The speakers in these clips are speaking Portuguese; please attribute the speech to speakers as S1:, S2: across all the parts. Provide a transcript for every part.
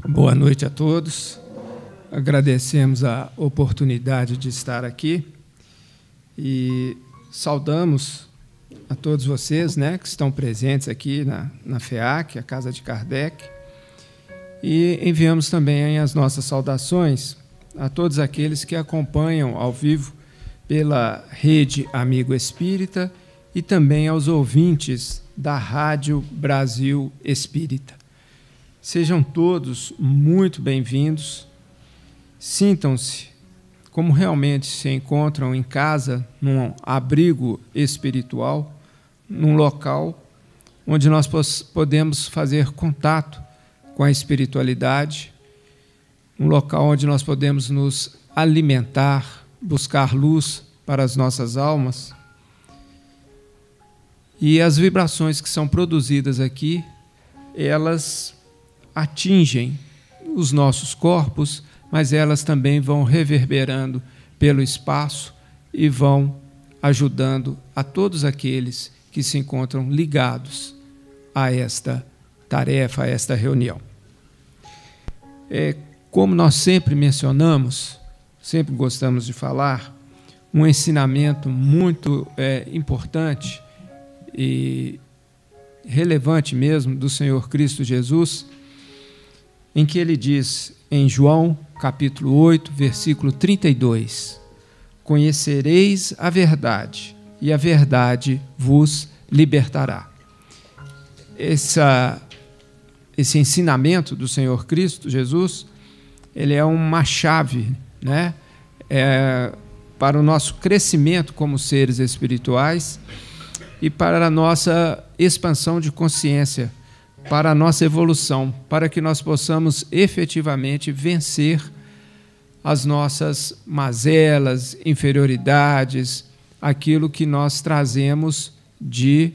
S1: Boa noite a todos. Agradecemos a oportunidade de estar aqui e saudamos a todos vocês, que estão presentes aqui na FEAC, a Casa de Kardec, e enviamos também as nossas saudações a todos aqueles que acompanham ao vivo pela Rede Amigo Espírita e também aos ouvintes da Rádio Brasil Espírita. Sejam todos muito bem-vindos, sintam-se como realmente se encontram em casa, num abrigo espiritual, num local onde nós podemos fazer contato com a espiritualidade, um local onde nós podemos nos alimentar, buscar luz para as nossas almas. E as vibrações que são produzidas aqui, elas atingem os nossos corpos, mas elas também vão reverberando pelo espaço e vão ajudando a todos aqueles que se encontram ligados a esta tarefa, a esta reunião. Como nós sempre mencionamos, sempre gostamos de falar, um ensinamento muito importante e relevante mesmo do Senhor Cristo Jesus, em que ele diz em João, capítulo 8, versículo 32, conhecereis a verdade, e a verdade vos libertará. Esse ensinamento do Senhor Cristo Jesus, ele é uma chave, para o nosso crescimento como seres espirituais e para a nossa expansão de consciência, para a nossa evolução, para que nós possamos efetivamente vencer as nossas mazelas, inferioridades, aquilo que nós trazemos de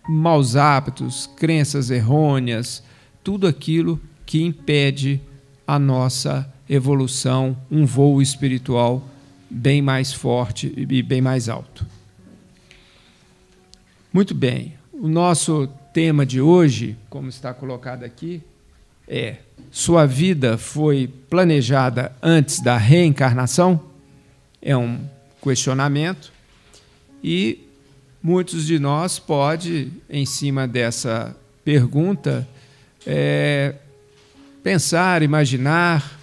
S1: maus hábitos, crenças errôneas, tudo aquilo que impede a nossa evolução, um voo espiritual bem mais forte e bem mais alto. Muito bem. O nosso tema de hoje, como está colocado aqui, é: sua vida foi planejada antes da reencarnação? É um questionamento e muitos de nós podem, em cima dessa pergunta, pensar, imaginar,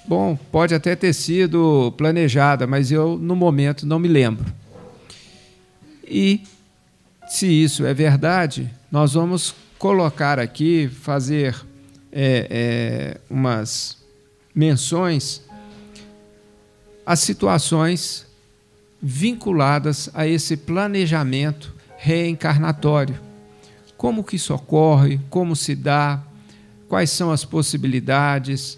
S1: Bom, pode até ter sido planejada, mas eu, no momento, não me lembro. E se isso é verdade, nós vamos colocar aqui, fazer umas menções às situações vinculadas a esse planejamento reencarnatório. Como que isso ocorre, como se dá, quais são as possibilidades,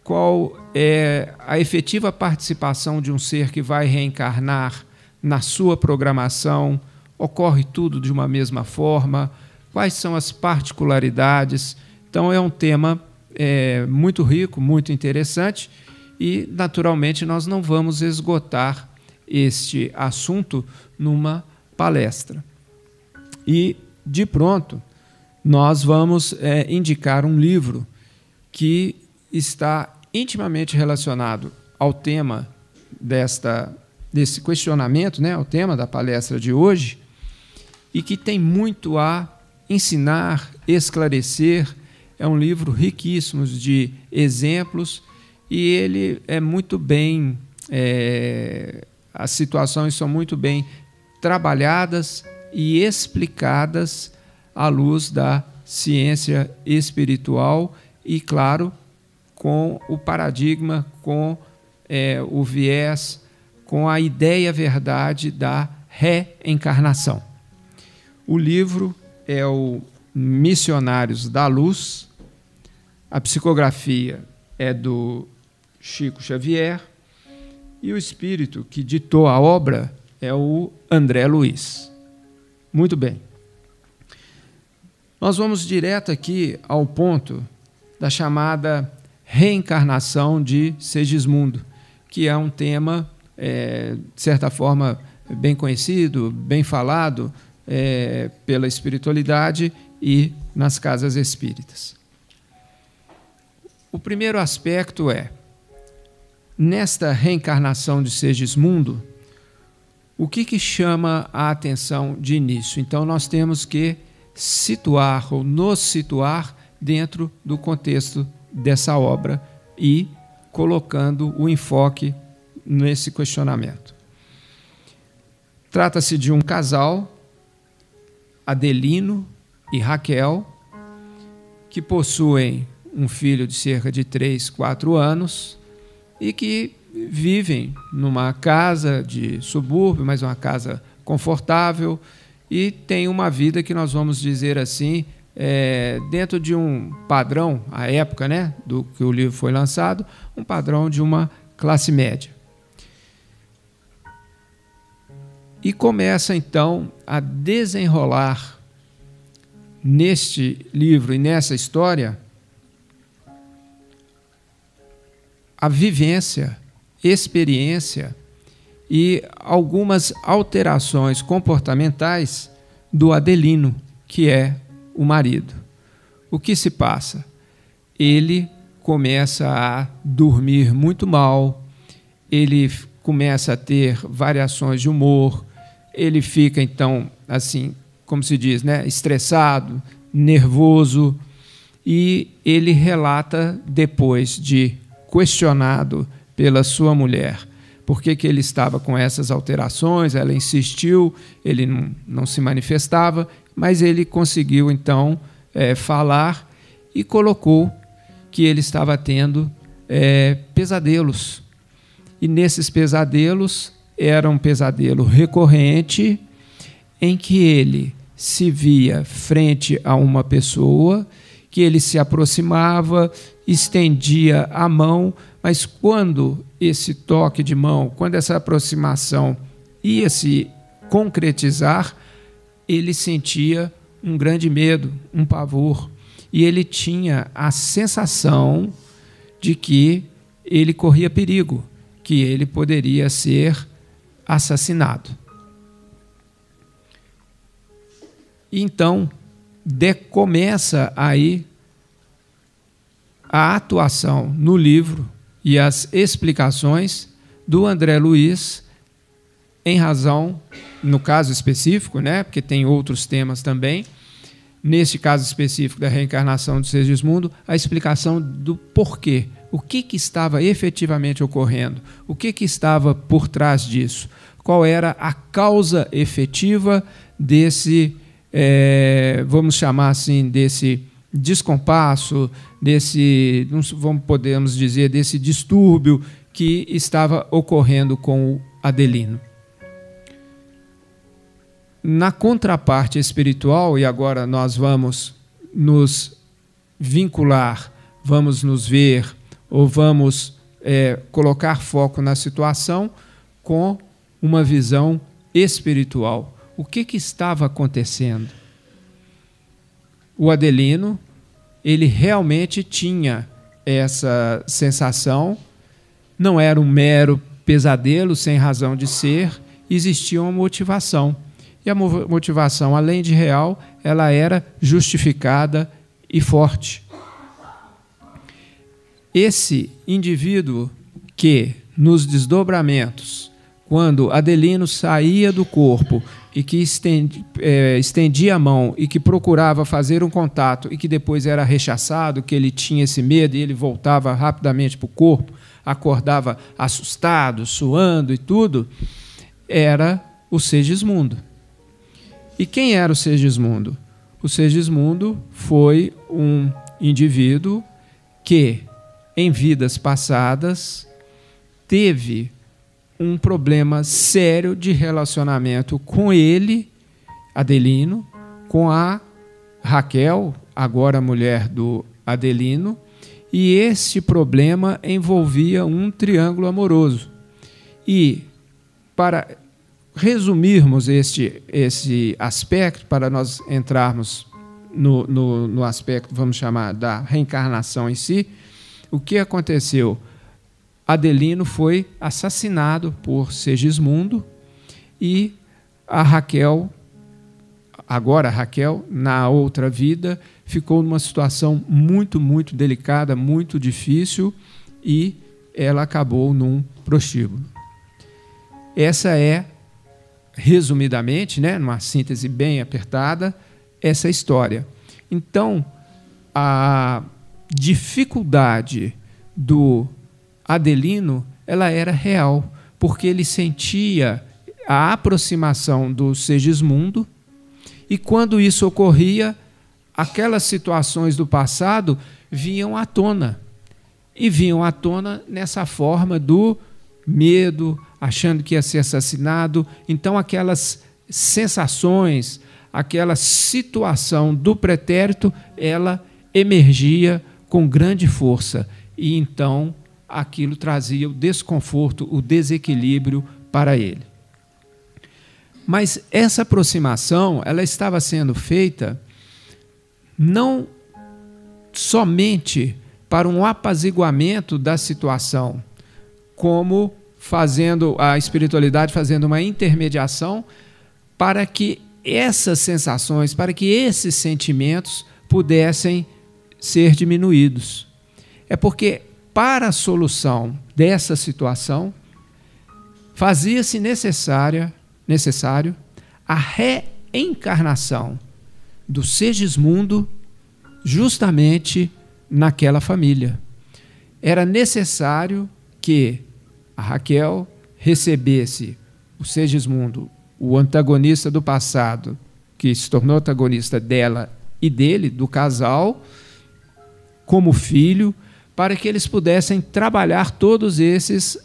S1: qual é a efetiva participação de um ser que vai reencarnar na sua programação. Ocorre tudo de uma mesma forma? Quais são as particularidades? Então, é um tema muito rico, muito interessante e, naturalmente, nós não vamos esgotar este assunto numa palestra. E, de pronto, nós vamos indicar um livro que está intimamente relacionado ao tema desse questionamento, ao tema da palestra de hoje, e que tem muito a ensinar, esclarecer. É um livro riquíssimo de exemplos e ele é muito bem, as situações são muito bem trabalhadas e explicadas à luz da ciência espiritual e, claro, com o paradigma, com o viés, com a ideia-verdade da reencarnação. O livro é o Missionários da Luz, a psicografia é do Chico Xavier e o espírito que ditou a obra é o André Luiz. Muito bem. Nós vamos direto aqui ao ponto da chamada reencarnação de Segismundo, que é um tema, de certa forma, bem conhecido, bem falado pela espiritualidade e nas casas espíritas. O primeiro aspecto é, nesta reencarnação de Segismundo, o que chama a atenção de início? Então, nós temos que situar ou nos situar dentro do contexto dessa obra e colocando o enfoque nesse questionamento. Trata-se de um casal, Adelino e Raquel, que possuem um filho de cerca de 3, 4 anos e que vivem numa casa de subúrbio, mas uma casa confortável, e têm uma vida que nós vamos dizer assim, dentro de um padrão, à época, né, do que o livro foi lançado, um padrão de uma classe média. E começa então a desenrolar neste livro e nessa história a vivência, experiência e algumas alterações comportamentais do Adelino, que é o marido. O que se passa? Ele começa a dormir muito mal, ele começa a ter variações de humor, ele fica então, assim, como se diz, né, estressado, nervoso, e ele relata depois de questionado pela sua mulher por que ele estava com essas alterações, ela insistiu, ele não se manifestava, mas ele conseguiu então falar e colocou que ele estava tendo pesadelos. E nesses pesadelos era um pesadelo recorrente em que ele se via frente a uma pessoa, que ele se aproximava, estendia a mão, mas quando esse toque de mão, quando essa aproximação ia se concretizar, ele sentia um grande medo, um pavor, e ele tinha a sensação de que ele corria perigo, que ele poderia ser assassinado. Então, começa aí a atuação no livro e as explicações do André Luiz em razão, no caso específico, né, porque tem outros temas também, neste caso específico da reencarnação de Segismundo, a explicação do porquê, o que estava efetivamente ocorrendo, o que estava por trás disso, qual era a causa efetiva desse, vamos chamar assim, desse descompasso, desse, podemos dizer, desse distúrbio que estava ocorrendo com o Adelino. Na contraparte espiritual, e agora nós vamos nos vincular, vamos nos ver, ou vamos colocar foco na situação com uma visão espiritual. O que estava acontecendo? O Adelino, ele realmente tinha essa sensação, não era um mero pesadelo sem razão de ser, existia uma motivação. E a motivação, além de real, ela era justificada e forte. Esse indivíduo que, nos desdobramentos, quando Adelino saía do corpo e que estendia a mão e que procurava fazer um contato e que depois era rechaçado, que ele tinha esse medo e ele voltava rapidamente para o corpo, acordava assustado, suando e tudo, era o Segismundo. E quem era o Segismundo? O Segismundo foi um indivíduo que, em vidas passadas, teve um problema sério de relacionamento com ele, Adelino, com a Raquel, agora mulher do Adelino, e esse problema envolvia um triângulo amoroso. E, para resumirmos esse aspecto, para nós entrarmos no aspecto, vamos chamar, da reencarnação em si, o que aconteceu? Adelino foi assassinado por Segismundo e a Raquel, agora Raquel, na outra vida, ficou numa situação muito, muito delicada, muito difícil, e ela acabou num prostíbulo. Essa é, resumidamente, né, numa síntese bem apertada, essa história. Então, a dificuldade do Adelino, ela era real, porque ele sentia a aproximação do Segismundo, e quando isso ocorria, aquelas situações do passado vinham à tona. E vinham à tona nessa forma do medo, achando que ia ser assassinado. Então, aquelas sensações, aquela situação do pretérito, ela emergia com grande força. E então, aquilo trazia o desconforto, o desequilíbrio para ele. Mas essa aproximação, ela estava sendo feita não somente para um apaziguamento da situação, como fazendo a espiritualidade, fazendo uma intermediação para que essas sensações, para que esses sentimentos pudessem ser diminuídos. É porque, para a solução dessa situação, fazia-se necessário a reencarnação do Segismundo justamente naquela família. Era necessário que a Raquel recebesse o Segismundo, o antagonista do passado, que se tornou antagonista dela e dele, do casal, como filho, para que eles pudessem trabalhar todos esses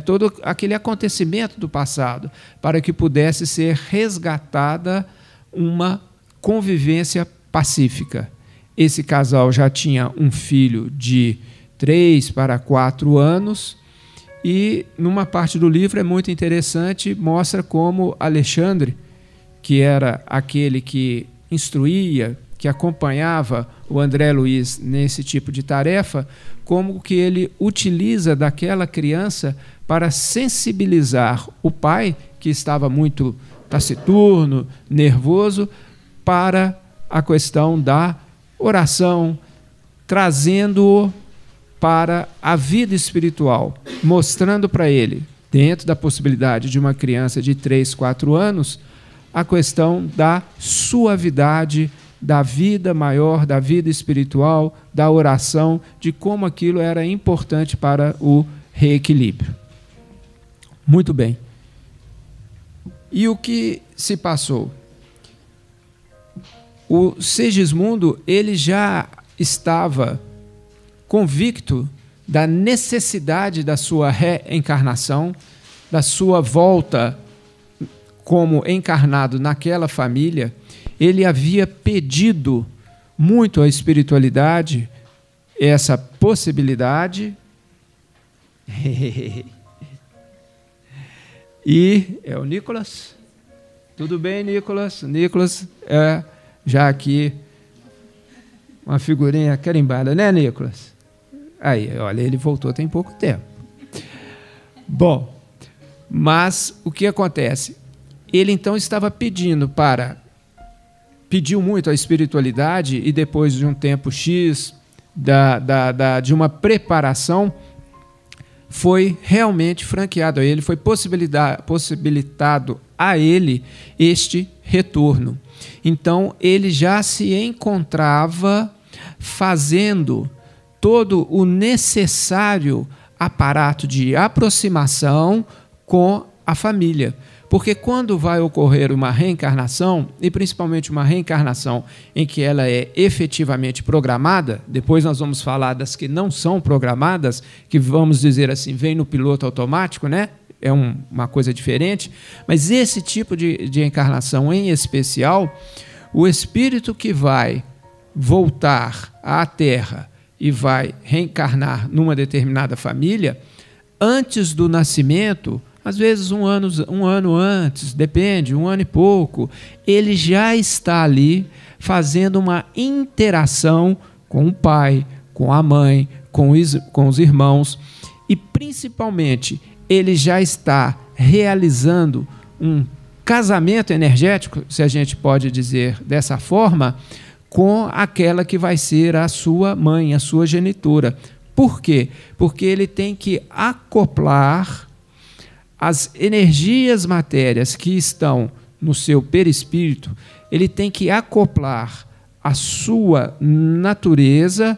S1: todo aquele acontecimento do passado, para que pudesse ser resgatada uma convivência pacífica. Esse casal já tinha um filho de 3 para 4 anos, e numa parte do livro é muito interessante, mostra como Alexandre, que era aquele que instruía, que acompanhava o André Luiz nesse tipo de tarefa, como que ele utiliza daquela criança para sensibilizar o pai, que estava muito taciturno, nervoso, para a questão da oração, trazendo-o para a vida espiritual, mostrando para ele, dentro da possibilidade de uma criança de 3, 4 anos, a questão da suavidade, da vida maior, da vida espiritual, da oração, de como aquilo era importante para o reequilíbrio. Muito bem. E o que se passou? O Segismundo, ele já estava convicto da necessidade da sua reencarnação, da sua volta como encarnado naquela família. Ele havia pedido muito à espiritualidade essa possibilidade. E é o Nicolas. Tudo bem, Nicolas? Nicolas é já aqui uma figurinha carimbada, né, Nicolas? Aí, olha, ele voltou tem pouco tempo. Bom, mas o que acontece? Ele então estava pediu muito à espiritualidade, e depois de um tempo X de uma preparação, foi realmente franqueado a ele, foi possibilitado a ele este retorno. Então, ele já se encontrava fazendo todo o necessário aparato de aproximação com a família. Porque quando vai ocorrer uma reencarnação, e principalmente uma reencarnação em que ela é efetivamente programada, depois nós vamos falar das que não são programadas, que vamos dizer assim, vem no piloto automático, né? É uma coisa diferente, mas esse tipo de encarnação em especial, o espírito que vai voltar à Terra e vai reencarnar numa determinada família, antes do nascimento, às vezes um ano antes, depende, 1 ano e pouco, ele já está ali fazendo uma interação com o pai, com a mãe, com os irmãos, e principalmente ele já está realizando um casamento energético, se a gente pode dizer dessa forma, com aquela que vai ser a sua mãe, a sua genitora. Por quê? Porque ele tem que acoplar as energias matérias que estão no seu perispírito, ele tem que acoplar a sua natureza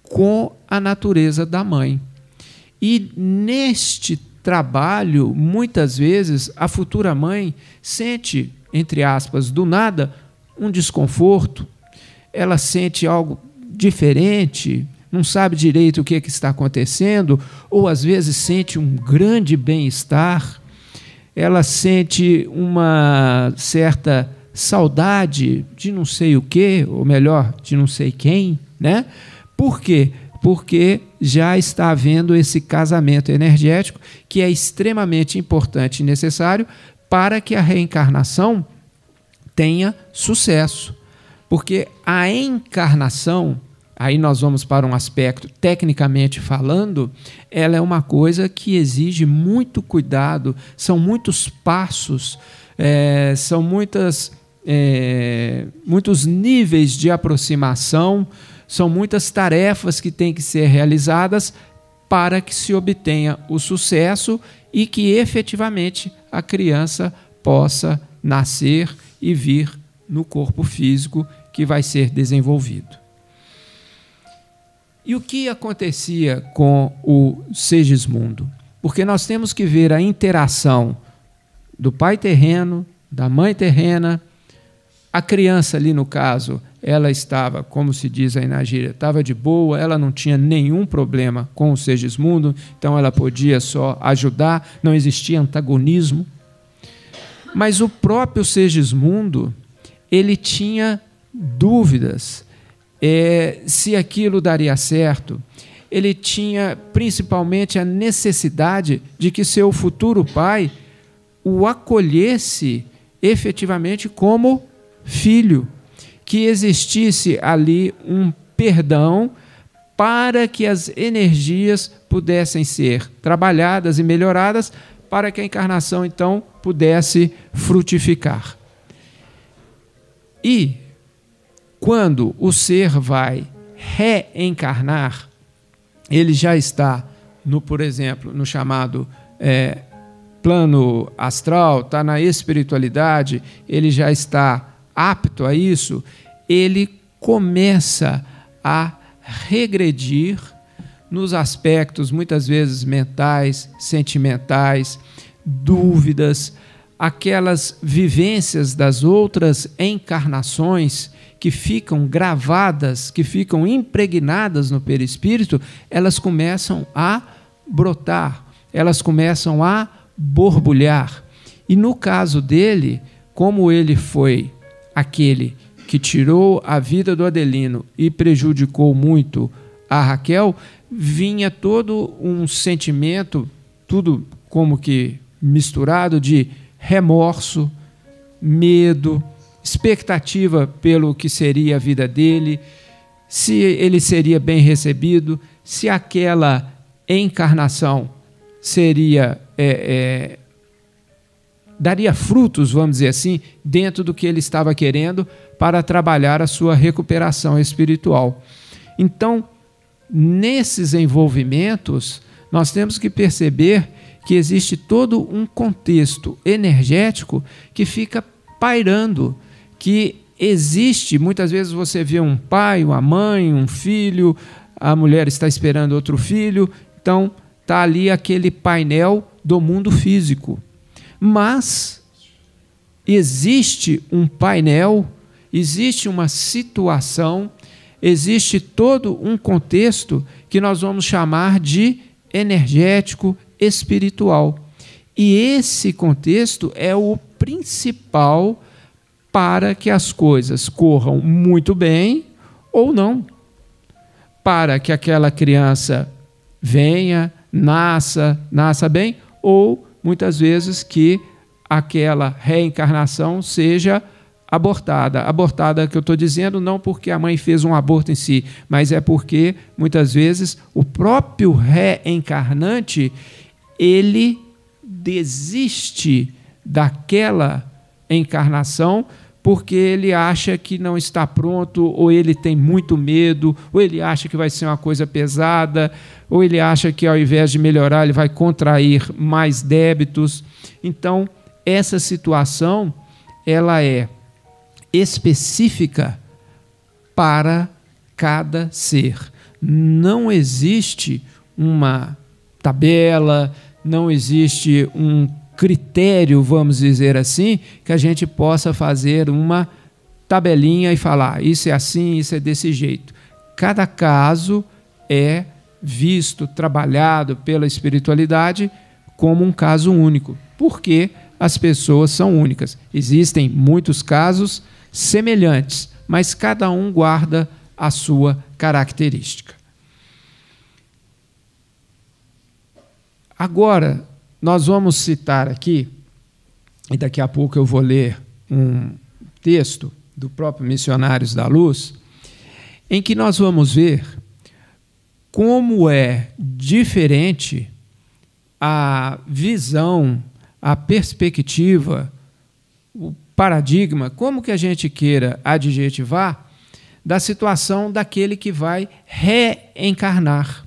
S1: com a natureza da mãe. E neste trabalho, muitas vezes, a futura mãe sente, entre aspas, do nada, um desconforto, ela sente algo diferente, não sabe direito o que está acontecendo, ou às vezes sente um grande bem-estar, ela sente uma certa saudade de não sei o quê, ou melhor, de não sei quem, né? Por quê? Porque já está havendo esse casamento energético que é extremamente importante e necessário para que a reencarnação tenha sucesso. Porque a encarnação, aí nós vamos para um aspecto tecnicamente falando, ela é uma coisa que exige muito cuidado, são muitos passos, são muitos níveis de aproximação, são muitas tarefas que têm que ser realizadas para que se obtenha o sucesso e que efetivamente a criança possa nascer e vir no corpo físico que vai ser desenvolvido. E o que acontecia com o Segismundo? Porque nós temos que ver a interação do pai terreno, da mãe terrena. A criança ali, no caso, ela estava, como se diz aí na gíria, estava de boa, ela não tinha nenhum problema com o Segismundo, então ela podia só ajudar, não existia antagonismo. Mas o próprio Segismundo, ele tinha dúvidas se aquilo daria certo. Ele tinha principalmente a necessidade de que seu futuro pai o acolhesse efetivamente como filho, que existisse ali um perdão para que as energias pudessem ser trabalhadas e melhoradas para que a encarnação, então, pudesse frutificar. E quando o ser vai reencarnar, ele já está, por exemplo, no chamado plano astral, está na espiritualidade, ele já está apto a isso, ele começa a regredir nos aspectos, muitas vezes, mentais, sentimentais, dúvidas, aquelas vivências das outras encarnações que ficam gravadas, que ficam impregnadas no perispírito, elas começam a brotar, elas começam a borbulhar. E no caso dele, como ele foi aquele que tirou a vida do Adelino e prejudicou muito a Raquel, vinha todo um sentimento, tudo como que misturado, de remorso, medo, expectativa pelo que seria a vida dele, se ele seria bem recebido, se aquela encarnação seria daria frutos, vamos dizer assim, dentro do que ele estava querendo para trabalhar a sua recuperação espiritual. Então, nesses envolvimentos, nós temos que perceber que existe todo um contexto energético que fica pairando, que existe, muitas vezes você vê um pai, uma mãe, um filho, a mulher está esperando outro filho, então está ali aquele painel do mundo físico. Mas existe um painel, existe uma situação, existe todo um contexto que nós vamos chamar de energético espiritual. E esse contexto é o principal para que as coisas corram muito bem ou não. Para que aquela criança venha, nasça bem, ou muitas vezes que aquela reencarnação seja abortada. Abortada, que eu estou dizendo, não porque a mãe fez um aborto em si, mas é porque, muitas vezes, o próprio reencarnante, ele desiste daquela encarnação porque ele acha que não está pronto, ou ele tem muito medo, ou ele acha que vai ser uma coisa pesada, ou ele acha que, ao invés de melhorar, ele vai contrair mais débitos. Então, essa situação ela é específica para cada ser. Não existe uma tabela, não existe um critério, vamos dizer assim, que a gente possa fazer uma tabelinha e falar, isso é assim, isso é desse jeito. Cada caso é visto, trabalhado pela espiritualidade como um caso único, porque as pessoas são únicas. Existem muitos casos semelhantes, mas cada um guarda a sua característica. Agora, nós vamos citar aqui, e daqui a pouco eu vou ler um texto do próprio Missionários da Luz, em que nós vamos ver como é diferente a visão, a perspectiva, o paradigma, como que a gente queira adjetivar, da situação daquele que vai reencarnar.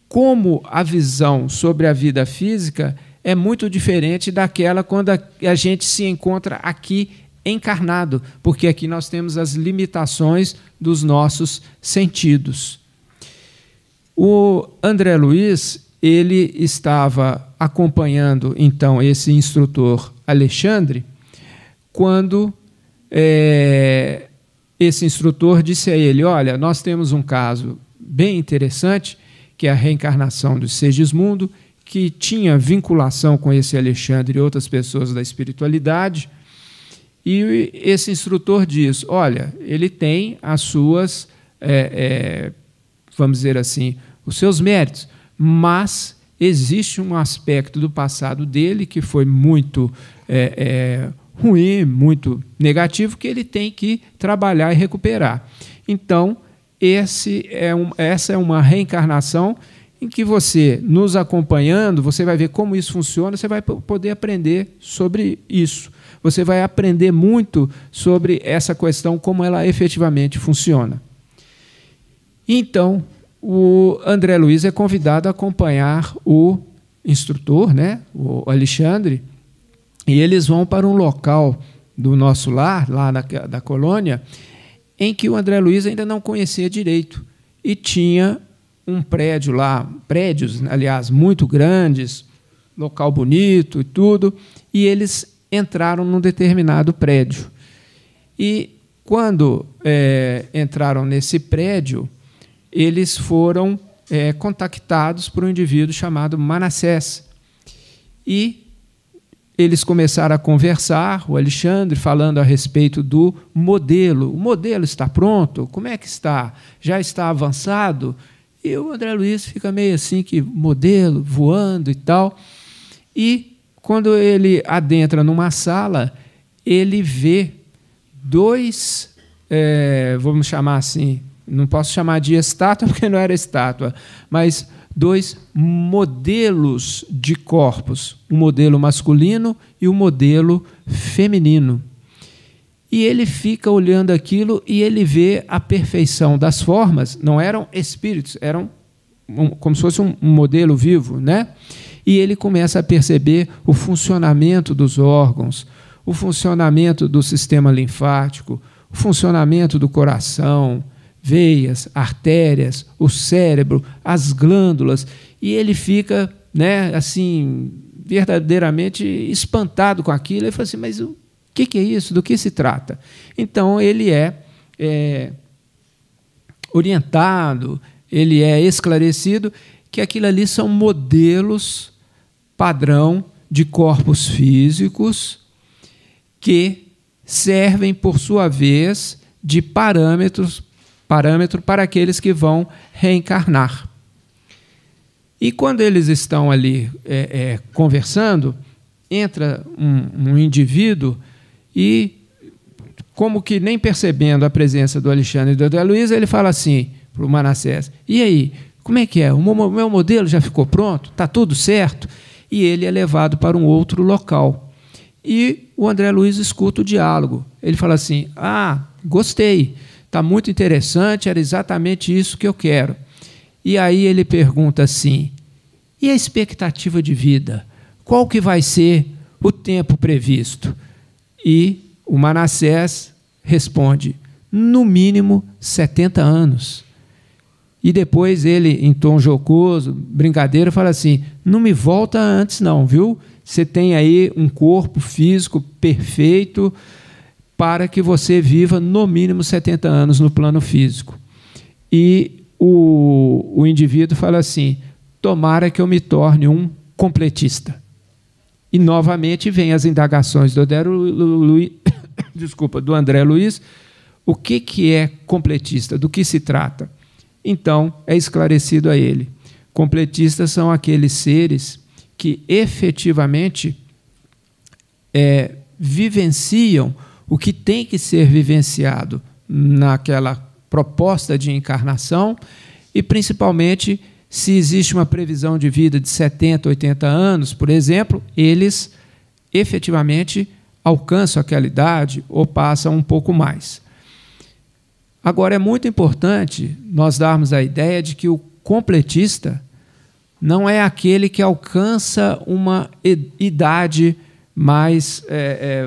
S1: Como a visão sobre a vida física é muito diferente daquela quando a gente se encontra aqui encarnado, porque aqui nós temos as limitações dos nossos sentidos. O André Luiz, ele estava acompanhando, então, esse instrutor Alexandre, quando esse instrutor disse a ele, olha, nós temos um caso bem interessante, que é a reencarnação do Segismundo, que tinha vinculação com esse Alexandre e outras pessoas da espiritualidade, e esse instrutor diz, olha, ele tem as suas, vamos dizer assim, os seus méritos, mas existe um aspecto do passado dele que foi muito ruim, muito negativo, que ele tem que trabalhar e recuperar. Então, essa é uma reencarnação em que você, nos acompanhando, você vai ver como isso funciona, você vai poder aprender sobre isso. Você vai aprender muito sobre essa questão, como ela efetivamente funciona. Então, o André Luiz é convidado a acompanhar o instrutor, né, o Alexandre, e eles vão para um local do nosso lar, lá da colônia, em que o André Luiz ainda não conhecia direito, e tinha um prédio lá, prédios, aliás, muito grandes, local bonito e tudo, e eles entraram num determinado prédio. E quando entraram nesse prédio, eles foram contactados por um indivíduo chamado Manassés. E eles começaram a conversar, o Alexandre falando a respeito do modelo. O modelo está pronto? Como é que está? Já está avançado? E o André Luiz fica meio assim, que modelo, voando e tal. E quando ele adentra numa sala, ele vê dois, vamos chamar assim, não posso chamar de estátua, porque não era estátua, mas dois modelos de corpos, um modelo masculino e um modelo feminino. E ele fica olhando aquilo e ele vê a perfeição das formas, não eram espíritos, eram como se fosse um modelo vivo, né? E ele começa a perceber o funcionamento dos órgãos, o funcionamento do sistema linfático, o funcionamento do coração, veias, artérias, o cérebro, as glândulas, e ele fica, né, assim, verdadeiramente espantado com aquilo. Ele fala assim, mas o que é isso? Do que se trata? Então, ele é orientado, ele é esclarecido que aquilo ali são modelos padrão de corpos físicos que servem, por sua vez, de parâmetro para aqueles que vão reencarnar. E quando eles estão ali conversando, entra um indivíduo e, como que nem percebendo a presença do Alexandre e do André Luiz, ele fala assim para o Manassés, e aí, como é que é? O meu modelo já ficou pronto? Está tudo certo? E ele é levado para um outro local. E o André Luiz escuta o diálogo. Ele fala assim: ah, gostei, está muito interessante, era exatamente isso que eu quero. E aí ele pergunta assim: e a expectativa de vida? Qual que vai ser o tempo previsto? E o Manassés responde: no mínimo 70 anos. E depois ele, em tom jocoso, brincadeira, fala assim: não me volta antes não, viu? Você tem aí um corpo físico perfeito para que você viva no mínimo 70 anos no plano físico. E o indivíduo fala assim: tomara que eu me torne um completista. E novamente vem as indagações do André Luiz. O que é completista? Do que se trata? Então, é esclarecido a ele. Completistas são aqueles seres que efetivamente vivenciam o que tem que ser vivenciado naquela proposta de encarnação e, principalmente, se existe uma previsão de vida de 70, 80 anos, por exemplo, eles efetivamente alcançam aquela idade ou passam um pouco mais. Agora, é muito importante nós darmos a ideia de que o completista não é aquele que alcança uma idade mais,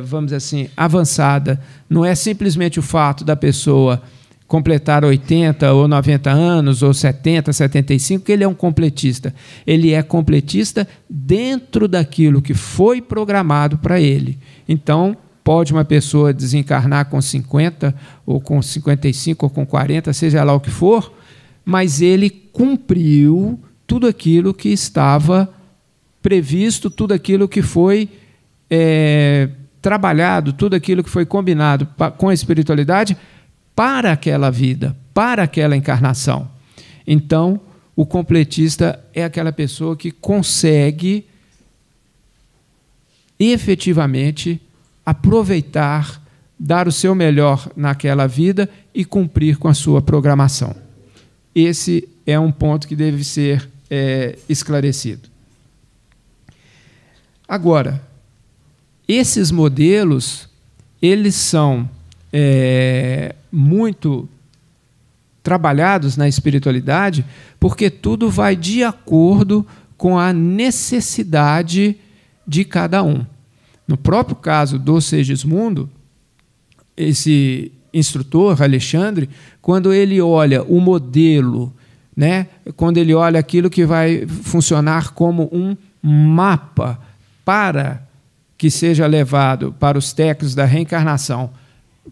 S1: vamos dizer assim, avançada. Não é simplesmente o fato da pessoa completar 80 ou 90 anos, ou 70, 75, que ele é um completista. Ele é completista dentro daquilo que foi programado para ele. Então, pode uma pessoa desencarnar com 50, ou com 55, ou com 40, seja lá o que for, mas ele cumpriu tudo aquilo que estava previsto, tudo aquilo que foi trabalhado, tudo aquilo que foi combinado com a espiritualidade para aquela vida, para aquela encarnação. Então, o completista é aquela pessoa que consegue efetivamente aproveitar, dar o seu melhor naquela vida e cumprir com a sua programação. Esse é um ponto que deve ser esclarecido. Agora, esses modelos, eles são muito trabalhados na espiritualidade, porque tudo vai de acordo com a necessidade de cada um. No próprio caso do Segismundo, esse instrutor, Alexandre, quando ele olha o modelo, né, quando ele olha aquilo que vai funcionar como um mapa para que seja levado para os técnicos da reencarnação,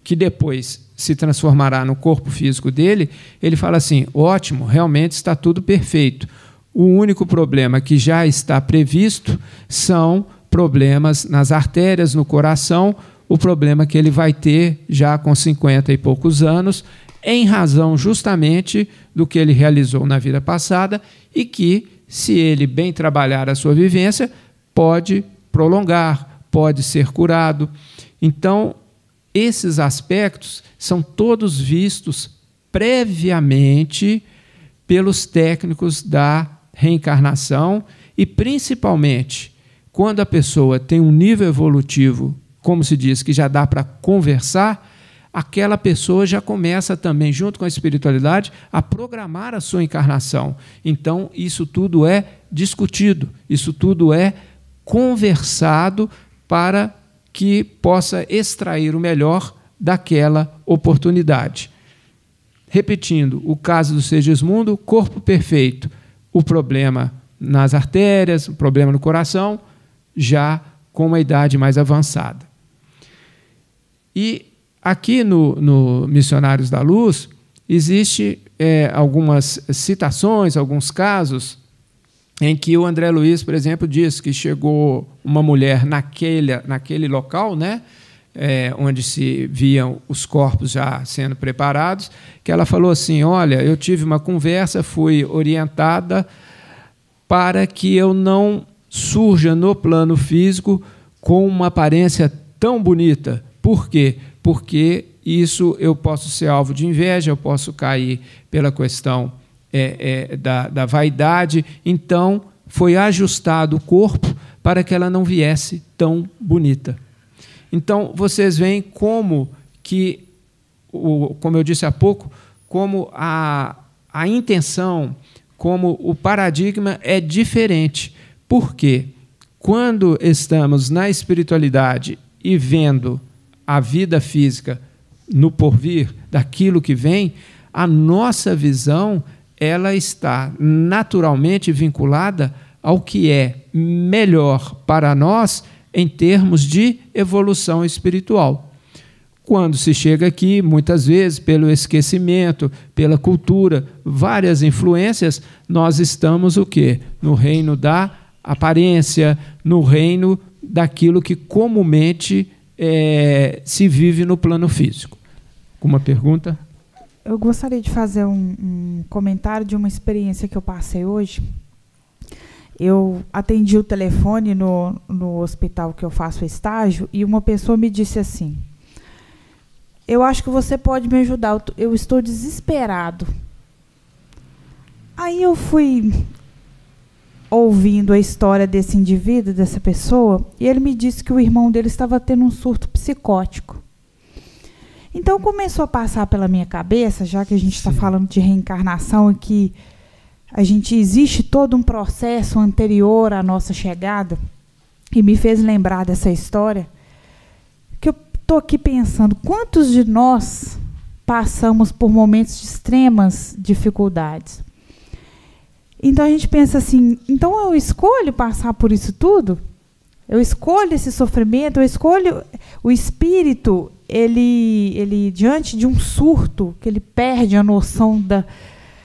S1: que depois se transformará no corpo físico dele, ele fala assim: ótimo, realmente está tudo perfeito. O único problema que já está previsto são problemas nas artérias, no coração, o problema que ele vai ter já com 50 e poucos anos, em razão justamente do que ele realizou na vida passada e que, se ele bem trabalhar a sua vivência, pode prolongar, pode ser curado. Então, esses aspectos são todos vistos previamente pelos técnicos da reencarnação e, principalmente, quando a pessoa tem um nível evolutivo, como se diz, que já dá para conversar, aquela pessoa já começa também, junto com a espiritualidade, a programar a sua encarnação. Então, isso tudo é discutido, isso tudo é conversado para que possa extrair o melhor daquela oportunidade. Repetindo, o caso do Segismundo, corpo perfeito, o problema nas artérias, o problema no coração, já com uma idade mais avançada. E aqui no Missionários da Luz, existe algumas citações, alguns casos, em que o André Luiz, por exemplo, diz que chegou uma mulher naquele local, né, onde se viam os corpos já sendo preparados, que ela falou assim: olha, eu tive uma conversa, fui orientada para que eu não surja no plano físico com uma aparência tão bonita. Por quê? Porque isso eu posso ser alvo de inveja, eu posso cair pela questão da vaidade. Então, foi ajustado o corpo para que ela não viesse tão bonita. Então, vocês veem como que, como eu disse há pouco, como a intenção, como o paradigma é diferente. Por quê? Quando estamos na espiritualidade e vendo a vida física no porvir, daquilo que vem, a nossa visão ela está naturalmente vinculada ao que é melhor para nós em termos de evolução espiritual. Quando se chega aqui, muitas vezes, pelo esquecimento, pela cultura, várias influências, nós estamos o quê? No reino da aparência, no reino daquilo que comumente se vive no plano físico. Uma pergunta?
S2: Eu gostaria de fazer um comentário de uma experiência que eu passei hoje. Eu atendi o telefone no hospital que eu faço estágio e uma pessoa me disse assim: eu acho que você pode me ajudar, eu estou desesperado. Aí eu fui ouvindo a história desse indivíduo, dessa pessoa, e ele me disse que o irmão dele estava tendo um surto psicótico. Então começou a passar pela minha cabeça, já que a gente está falando de reencarnação e que existe todo um processo anterior à nossa chegada, e me fez lembrar dessa história, que eu estou aqui pensando, quantos de nós passamos por momentos de extremas dificuldades? Então a gente pensa assim, então eu escolho passar por isso tudo? Eu escolho esse sofrimento, eu escolho o espírito, ele diante de um surto, que ele perde a noção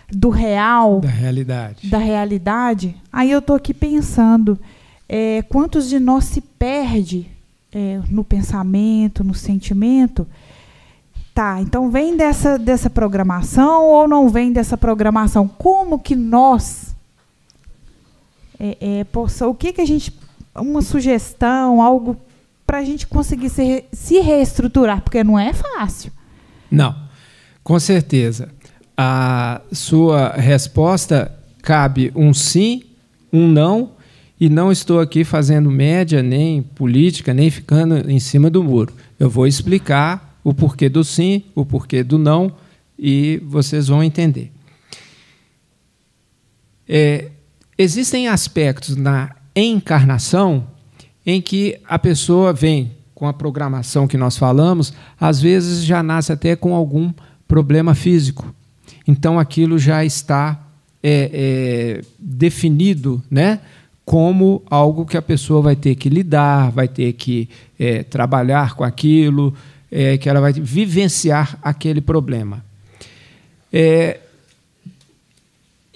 S2: do real, da realidade. Aí eu estou aqui pensando, quantos de nós se perde no pensamento, no sentimento? Tá, então vem dessa programação ou não vem dessa programação? Como que nós o que a gente, uma sugestão, algo para a gente conseguir se reestruturar, porque não é fácil.
S1: Não, com certeza. A sua resposta cabe um sim, um não, e não estou aqui fazendo média, nem política, nem ficando em cima do muro. Eu vou explicar o porquê do sim, o porquê do não, e vocês vão entender. Existem aspectos na encarnação em que a pessoa vem com a programação que nós falamos, às vezes já nasce até com algum problema físico. Então, aquilo já está definido, né, como algo que a pessoa vai ter que lidar, vai ter que trabalhar com aquilo, que ela vai vivenciar aquele problema.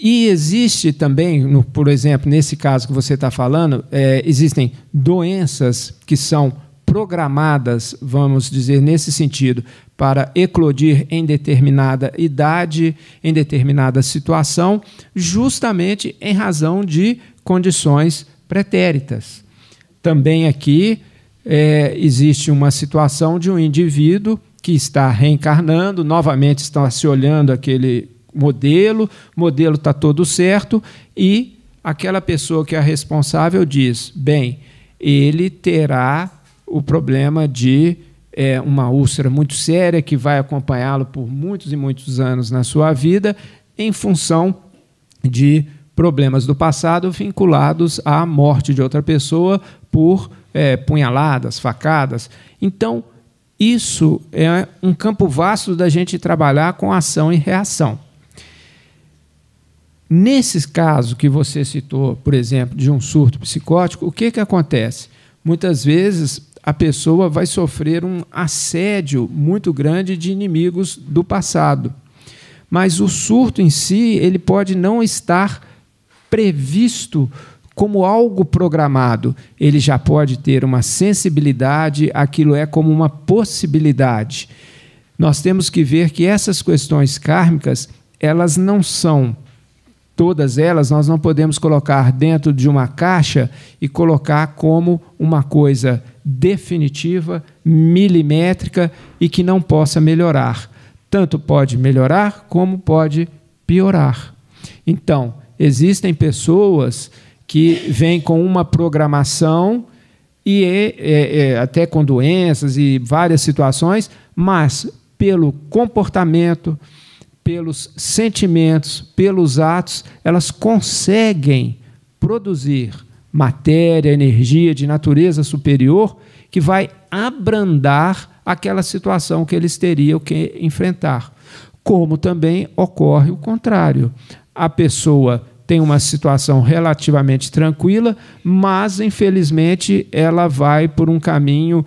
S1: E existe também, por exemplo, nesse caso que você está falando, existem doenças que são programadas, vamos dizer, nesse sentido, para eclodir em determinada idade, em determinada situação, justamente em razão de condições pretéritas. Também aqui existe uma situação de um indivíduo que está reencarnando, novamente está se olhando aquele o modelo está todo certo, e aquela pessoa que é responsável diz, bem, ele terá o problema de uma úlcera muito séria que vai acompanhá-lo por muitos e muitos anos na sua vida, em função de problemas do passado vinculados à morte de outra pessoa por punhaladas, facadas. Então, isso é um campo vasto da gente trabalhar com ação e reação. Nesse caso que você citou, por exemplo, de um surto psicótico, o que acontece? Muitas vezes a pessoa vai sofrer um assédio muito grande de inimigos do passado. Mas o surto em si, ele pode não estar previsto como algo programado. Ele já pode ter uma sensibilidade, aquilo é como uma possibilidade. Nós temos que ver que essas questões kármicas, elas não são todas elas, nós não podemos colocar dentro de uma caixa e colocar como uma coisa definitiva, milimétrica e que não possa melhorar. Tanto pode melhorar como pode piorar. Então, existem pessoas que vêm com uma programação e até com doenças e várias situações, mas pelo comportamento, pelos sentimentos, pelos atos, elas conseguem produzir matéria, energia de natureza superior que vai abrandar aquela situação que eles teriam que enfrentar. Como também ocorre o contrário. A pessoa tem uma situação relativamente tranquila, mas, infelizmente, ela vai por um caminho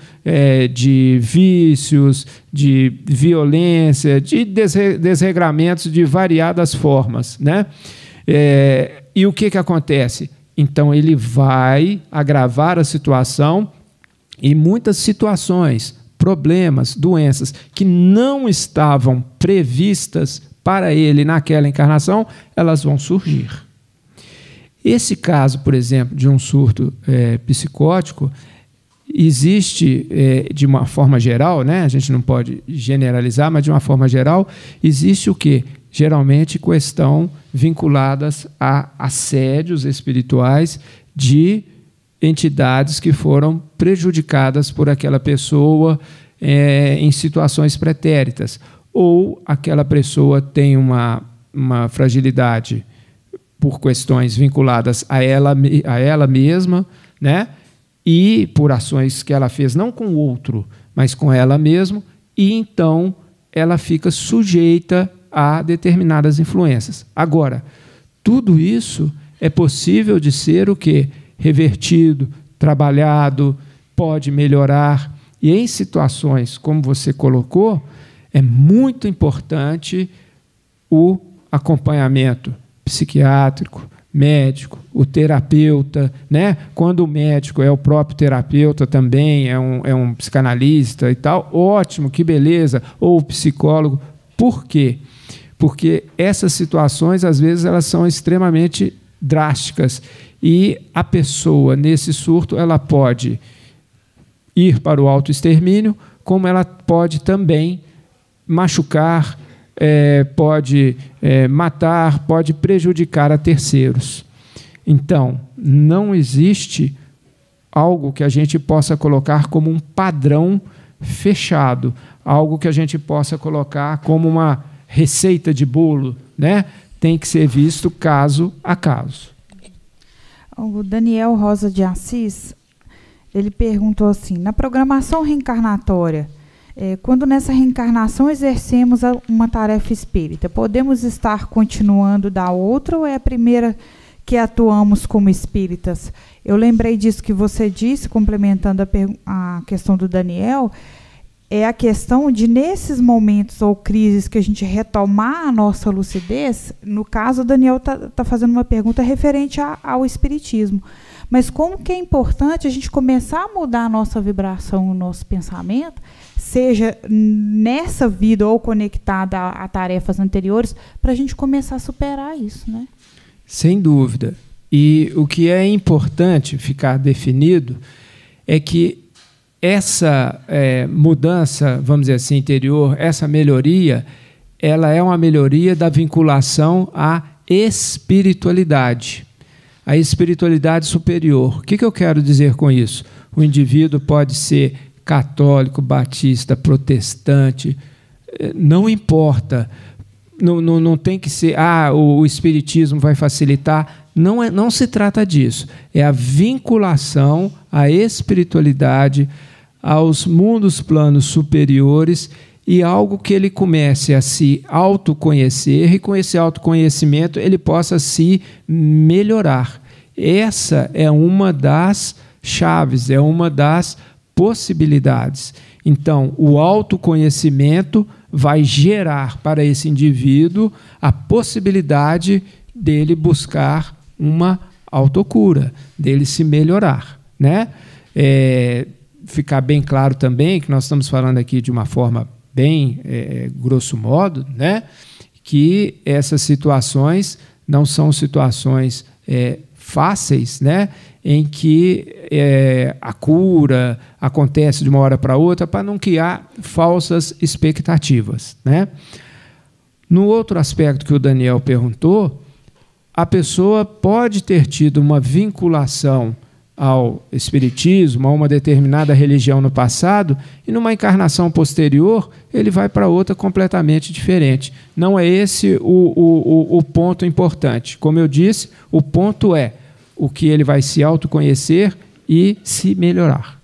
S1: de vícios, de violência, de desregramentos de variadas formas, né? E o que acontece? Então, ele vai agravar a situação e muitas situações, problemas, doenças que não estavam previstas para ele naquela encarnação, elas vão surgir. Esse caso, por exemplo, de um surto psicótico, existe, de uma forma geral, né? A gente não pode generalizar, mas de uma forma geral, existe o quê? Geralmente questão vinculadas a assédios espirituais de entidades que foram prejudicadas por aquela pessoa em situações pretéritas, ou aquela pessoa tem uma fragilidade por questões vinculadas a ela mesma, né? E por ações que ela fez não com o outro, mas com ela mesma, e então ela fica sujeita a determinadas influências. Agora, tudo isso é possível de ser o quê? Revertido, trabalhado, pode melhorar. E em situações como você colocou, é muito importante o acompanhamento psiquiátrico, médico, o terapeuta, né? Quando o médico é o próprio terapeuta também, é um psicanalista e tal, ótimo, que beleza, ou o psicólogo. Por quê? Porque essas situações, às vezes, elas são extremamente drásticas e a pessoa, nesse surto, ela pode ir para o autoextermínio, como ela pode também machucar, pode matar, pode prejudicar a terceiros. Então, não existe algo que a gente possa colocar como um padrão fechado, algo que a gente possa colocar como uma receita de bolo, né? Tem que ser visto caso a caso.
S2: O Daniel Rosa de Assis, ele perguntou assim, na programação reencarnatória, quando nessa reencarnação exercemos uma tarefa espírita, podemos estar continuando da outra ou é a primeira que atuamos como espíritas? Eu lembrei disso que você disse, complementando a questão do Daniel, é a questão de, nesses momentos ou crises que a gente retomar a nossa lucidez, no caso, o Daniel está fazendo uma pergunta referente ao espiritismo. Mas como que é importante a gente começar a mudar a nossa vibração, o nosso pensamento, seja nessa vida ou conectada a tarefas anteriores, para a gente começar a superar isso, né?
S1: Sem dúvida. E o que é importante ficar definido é que essa mudança, vamos dizer assim, interior, essa melhoria, ela é uma melhoria da vinculação à espiritualidade, a espiritualidade superior. O que eu quero dizer com isso? O indivíduo pode ser católico, batista, protestante, não importa, não tem que ser, o espiritismo vai facilitar, não se trata disso, é a vinculação à espiritualidade, aos mundos planos superiores e algo que ele comece a se autoconhecer e com esse autoconhecimento ele possa se melhorar. Essa é uma das chaves, é uma das possibilidades. Então, o autoconhecimento vai gerar para esse indivíduo a possibilidade dele buscar uma autocura, dele se melhorar, né? Ficar bem claro também que nós estamos falando aqui de uma forma bem grosso modo, né? Que essas situações não são situações fáceis, né? Em que a cura acontece de uma hora para outra, para não criar falsas expectativas, né? No outro aspecto que o Daniel perguntou, a pessoa pode ter tido uma vinculação ao espiritismo, a uma determinada religião no passado, e numa encarnação posterior ele vai para outra completamente diferente. Não é esse o ponto importante. Como eu disse, o ponto é o que ele vai se autoconhecer e se melhorar.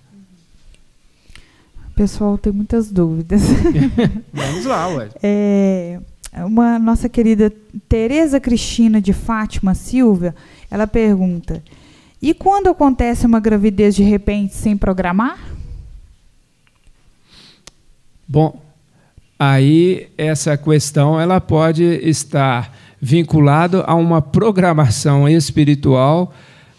S2: Pessoal, tem muitas dúvidas.
S1: Vamos lá, ué.
S2: Uma nossa querida Tereza Cristina de Fátima Silva, ela pergunta: e quando acontece uma gravidez de repente sem programar?
S1: Bom, aí essa questão ela pode estar vinculada a uma programação espiritual,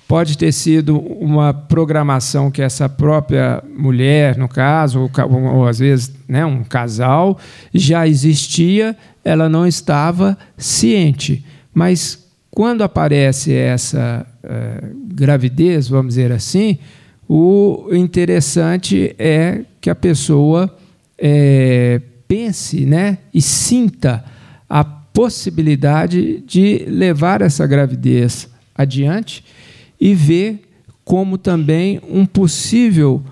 S1: pode ter sido uma programação que essa própria mulher, no caso, ou às vezes, né, um casal, já existia, ela não estava ciente. Mas quando aparece essa gravidez, vamos dizer assim, o interessante é que a pessoa pense, né, e sinta a possibilidade de levar essa gravidez adiante e ver como também um possível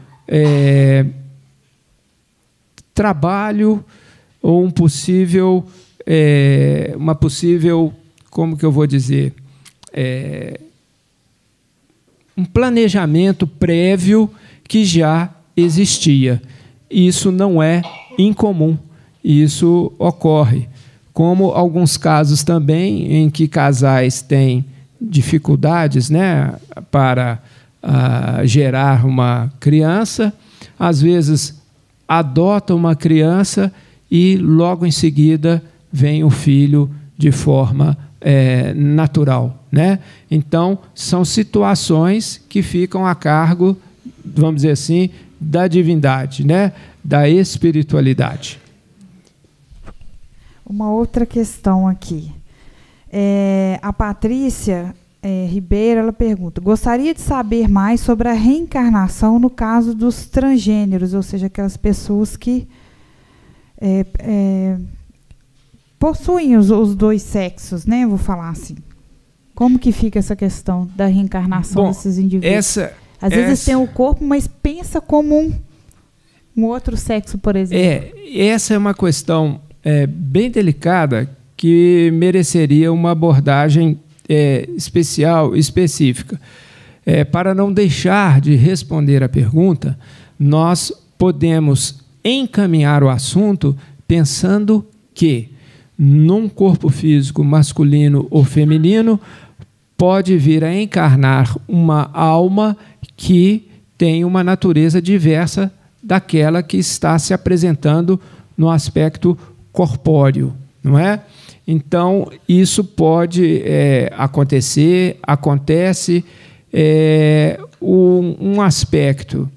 S1: trabalho ou uma possível, como que eu vou dizer, um planejamento prévio que já existia. Isso não é incomum, isso ocorre. Como alguns casos também em que casais têm dificuldades, né, para gerar uma criança, às vezes adota uma criança e logo em seguida vem o filho de forma natural, né? Então, são situações que ficam a cargo, vamos dizer assim, da divindade, né? Da espiritualidade.
S2: Uma outra questão aqui. A Patrícia Ribeiro, ela pergunta: gostaria de saber mais sobre a reencarnação no caso dos transgêneros, ou seja, aquelas pessoas que possuem os dois sexos, né? Vou falar assim. Como que fica essa questão da reencarnação desses indivíduos? Às vezes tem o corpo, mas pensa como um outro sexo, por exemplo.
S1: Essa é uma questão bem delicada que mereceria uma abordagem especial, específica. Para não deixar de responder a pergunta, nós podemos encaminhar o assunto pensando que num corpo físico masculino ou feminino pode vir a encarnar uma alma que tem uma natureza diversa daquela que está se apresentando no aspecto corpóreo, não é? Então, isso pode acontecer, acontece. Um aspecto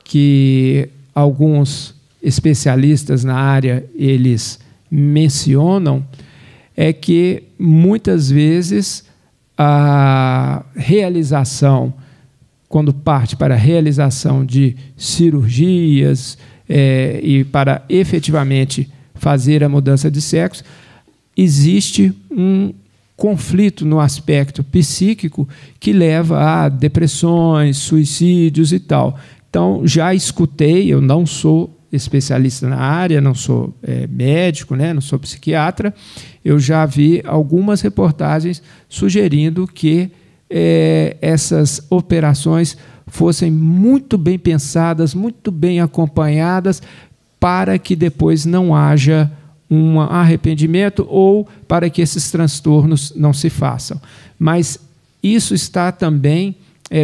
S1: que alguns especialistas na área eles mencionam é que muitas vezes a realização, quando parte para a realização de cirurgias e para efetivamente fazer a mudança de sexo, existe um conflito no aspecto psíquico que leva a depressões, suicídios e tal. Então, já escutei, eu não sou especialista na área, não sou médico, né, não sou psiquiatra, eu já vi algumas reportagens sugerindo que essas operações fossem muito bem pensadas, muito bem acompanhadas, para que depois não haja um arrependimento ou para que esses transtornos não se façam. Mas isso está também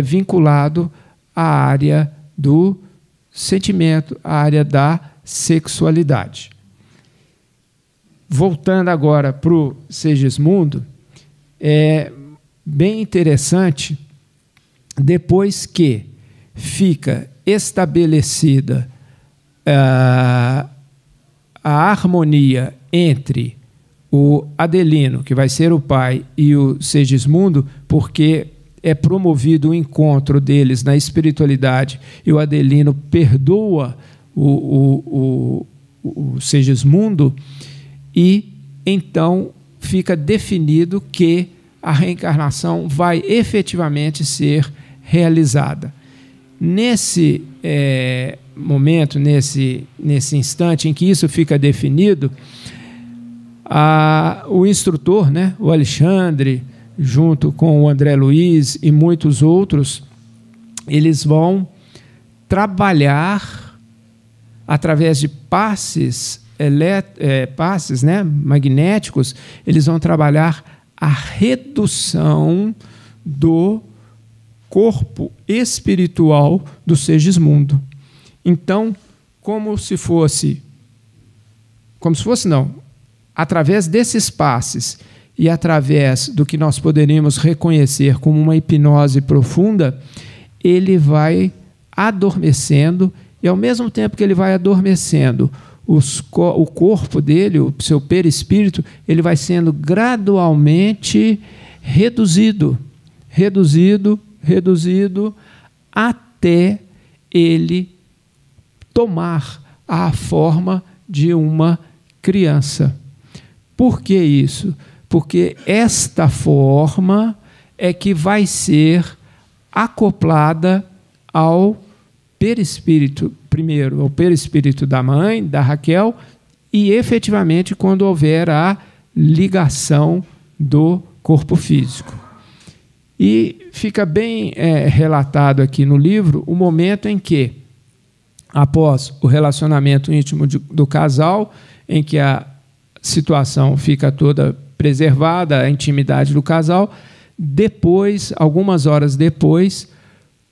S1: vinculado à área do sentimento, à área da sexualidade. Voltando agora para o Segismundo, é bem interessante, depois que fica estabelecida a harmonia entre o Adelino, que vai ser o pai, e o Segismundo, porque é promovido o encontro deles na espiritualidade e o Adelino perdoa o Segismundo, e então fica definido que a reencarnação vai efetivamente ser realizada. Nesse momento, nesse instante em que isso fica definido, o instrutor, né, o Alexandre, junto com o André Luiz e muitos outros, eles vão trabalhar através de passes, né, magnéticos, eles vão trabalhar a redução do corpo espiritual do Segismundo. Então, através desses passes e através do que nós poderíamos reconhecer como uma hipnose profunda, ele vai adormecendo, e ao mesmo tempo que ele vai adormecendo, o corpo dele, o seu perispírito, ele vai sendo gradualmente reduzido, até ele tomar a forma de uma criança. Por que isso? Porque esta forma é que vai ser acoplada ao perispírito, primeiro ao perispírito da mãe, da Raquel, e efetivamente quando houver a ligação do corpo físico. E fica bem relatado aqui no livro o momento em que, após o relacionamento íntimo do casal, em que a situação fica toda preservada, a intimidade do casal, depois, algumas horas depois,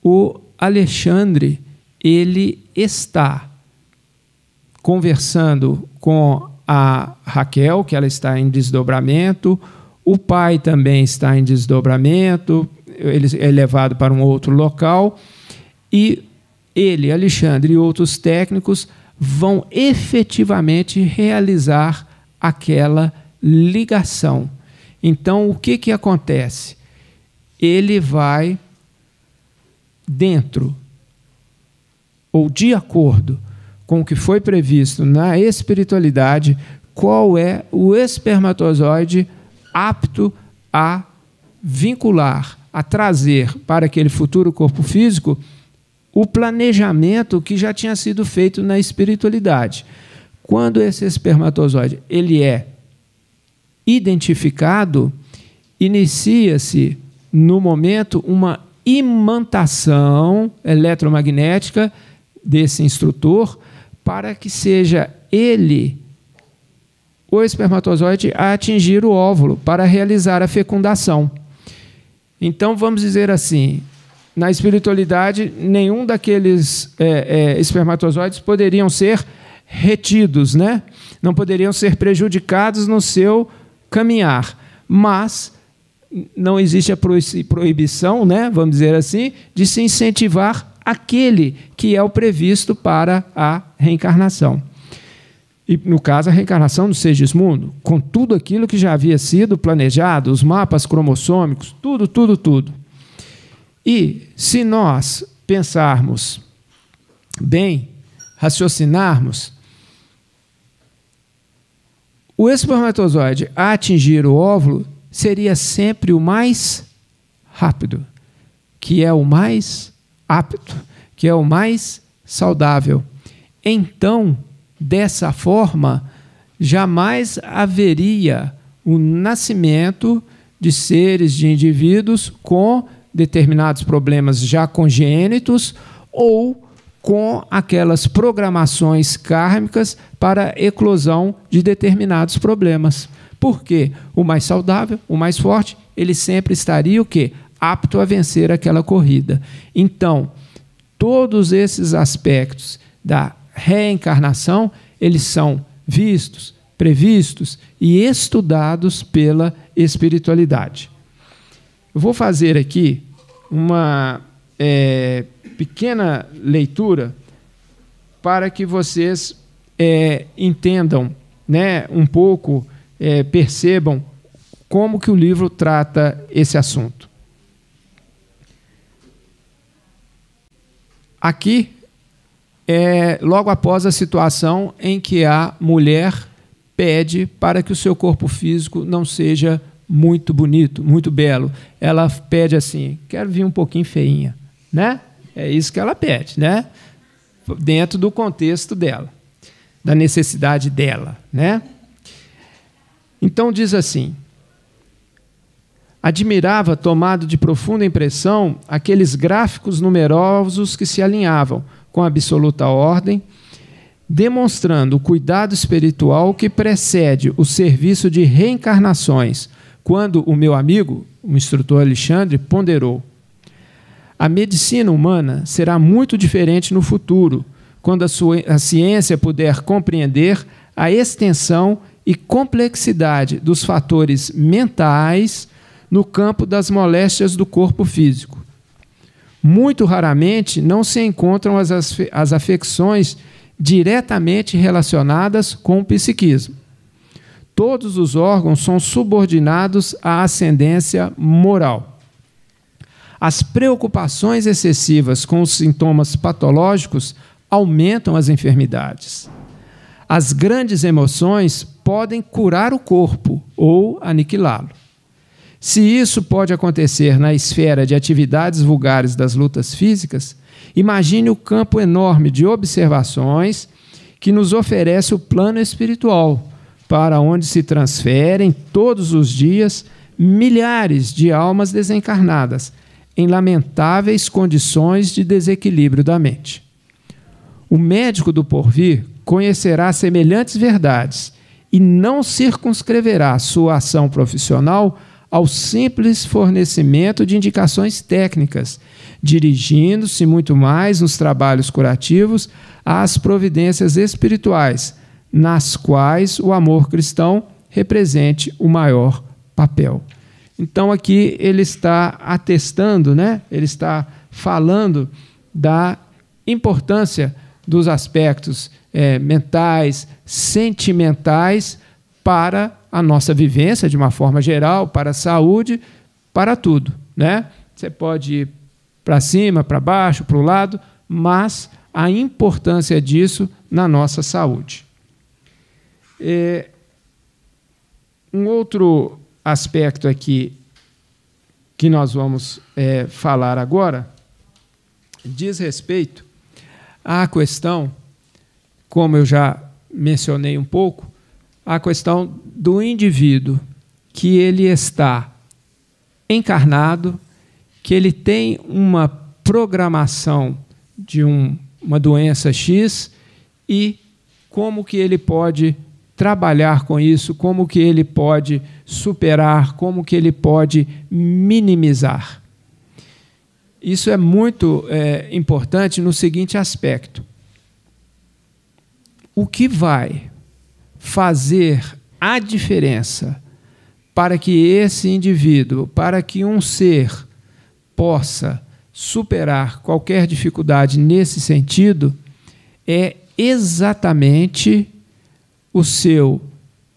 S1: o Alexandre, ele está conversando com a Raquel, que ela está em desdobramento, o pai também está em desdobramento, ele é levado para um outro local, e ele, Alexandre e outros técnicos vão efetivamente realizar aquela ligação. Então, o que acontece? Ele vai dentro, ou de acordo com o que foi previsto na espiritualidade, qual é o espermatozoide apto a vincular, a trazer para aquele futuro corpo físico o planejamento que já tinha sido feito na espiritualidade. Quando esse espermatozoide ele é identificado, inicia-se no momento uma imantação eletromagnética desse instrutor para que seja ele, o espermatozoide, a atingir o óvulo para realizar a fecundação. Então, vamos dizer assim, na espiritualidade, nenhum daqueles espermatozoides poderiam ser retidos, né? Não poderiam ser prejudicados no seu caminhar, mas não existe a proibição, né, vamos dizer assim, de se incentivar aquele que é o previsto para a reencarnação. E, no caso, a reencarnação do Segismundo, com tudo aquilo que já havia sido planejado, os mapas cromossômicos, tudo. E, se nós pensarmos bem, raciocinarmos, o espermatozoide a atingir o óvulo seria sempre o mais rápido, que é o mais apto, que é o mais saudável. Então, dessa forma, jamais haveria o nascimento de seres, de indivíduos com determinados problemas já congênitos ou com aquelas programações kármicas para a eclosão de determinados problemas. Porque o mais saudável, o mais forte, ele sempre estaria o quê? Apto a vencer aquela corrida. Então, todos esses aspectos da reencarnação, eles são vistos, previstos e estudados pela espiritualidade. Eu vou fazer aqui uma pequena leitura para que vocês entendam, né, um pouco, percebam como que o livro trata esse assunto. Aqui logo após a situação em que a mulher pede para que o seu corpo físico não seja muito bonito, muito belo. Ela pede assim: quero vir um pouquinho feinha, né? É isso que ela pede, né? Dentro do contexto dela, da necessidade dela, né? Então diz assim: admirava, tomado de profunda impressão, aqueles gráficos numerosos que se alinhavam com a absoluta ordem, demonstrando o cuidado espiritual que precede o serviço de reencarnações, quando o meu amigo, o instrutor Alexandre, ponderou: a medicina humana será muito diferente no futuro, quando a ciência puder compreender a extensão e complexidade dos fatores mentais no campo das moléstias do corpo físico. Muito raramente não se encontram as afecções diretamente relacionadas com o psiquismo. Todos os órgãos são subordinados à ascendência moral. As preocupações excessivas com os sintomas patológicos aumentam as enfermidades. As grandes emoções podem curar o corpo ou aniquilá-lo. Se isso pode acontecer na esfera de atividades vulgares das lutas físicas, imagine o campo enorme de observações que nos oferece o plano espiritual, para onde se transferem todos os dias milhares de almas desencarnadas, em lamentáveis condições de desequilíbrio da mente. O médico do porvir conhecerá semelhantes verdades e não circunscreverá sua ação profissional ao simples fornecimento de indicações técnicas, dirigindo-se muito mais nos trabalhos curativos às providências espirituais, nas quais o amor cristão represente o maior papel. Então, aqui ele está atestando, né? Ele está falando da importância dos aspectos mentais, sentimentais, para a nossa vivência, de uma forma geral, para a saúde, para tudo, né? Você pode ir para cima, para baixo, para o lado, mas a importância disso na nossa saúde. Um outro aspecto aqui que nós vamos falar agora diz respeito à questão, como eu já mencionei um pouco, a questão do indivíduo que ele está encarnado, que ele tem uma programação de uma doença X e como que ele pode trabalhar com isso, como que ele pode superar, como que ele pode minimizar. Isso é muito importante no seguinte aspecto: o que vai fazer a diferença para que esse indivíduo, para que um ser possa superar qualquer dificuldade nesse sentido, é exatamente o seu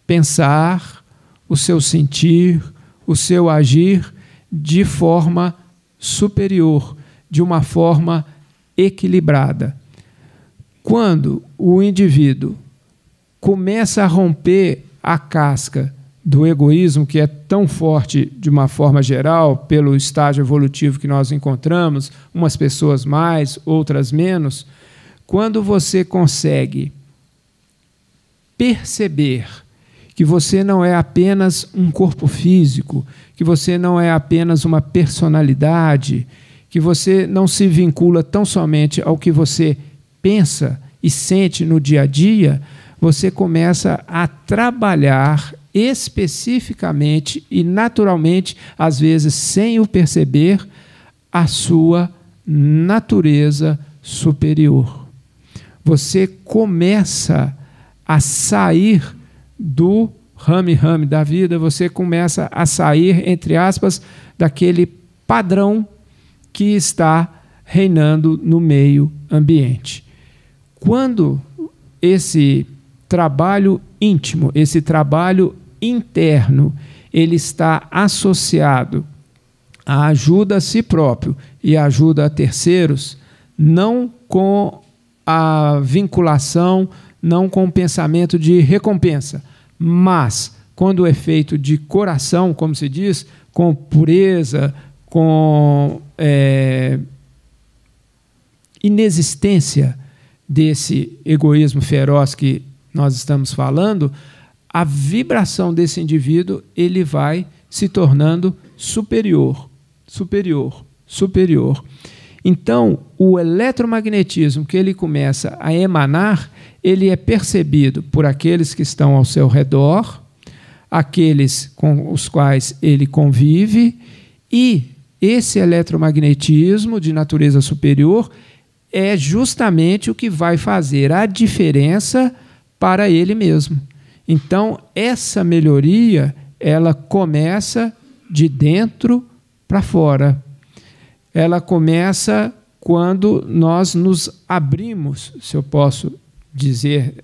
S1: pensar, o seu sentir, o seu agir de forma superior, de uma forma equilibrada. Quando o indivíduo começa a romper a casca do egoísmo, que é tão forte de uma forma geral, pelo estágio evolutivo que nós encontramos, umas pessoas mais, outras menos, quando você consegue perceber que você não é apenas um corpo físico, que você não é apenas uma personalidade, que você não se vincula tão somente ao que você pensa e sente no dia a dia, você começa a trabalhar especificamente e naturalmente, às vezes sem o perceber, a sua natureza superior. Você começa a sair do rame-rame da vida, você começa a sair, entre aspas, daquele padrão que está reinando no meio ambiente. Quando esse trabalho íntimo, esse trabalho interno, ele está associado à ajuda a si próprio e à ajuda a terceiros, não com a vinculação, não com o pensamento de recompensa, mas quando é feito de coração, como se diz, com pureza, com inexistência desse egoísmo feroz que nós estamos falando, a vibração desse indivíduo ele vai se tornando superior, superior, superior. Então, o eletromagnetismo que ele começa a emanar, ele é percebido por aqueles que estão ao seu redor, aqueles com os quais ele convive, e esse eletromagnetismo de natureza superior é justamente o que vai fazer a diferença para ele mesmo. Então, essa melhoria, ela começa de dentro para fora. Ela começa quando nós nos abrimos, se eu posso dizer,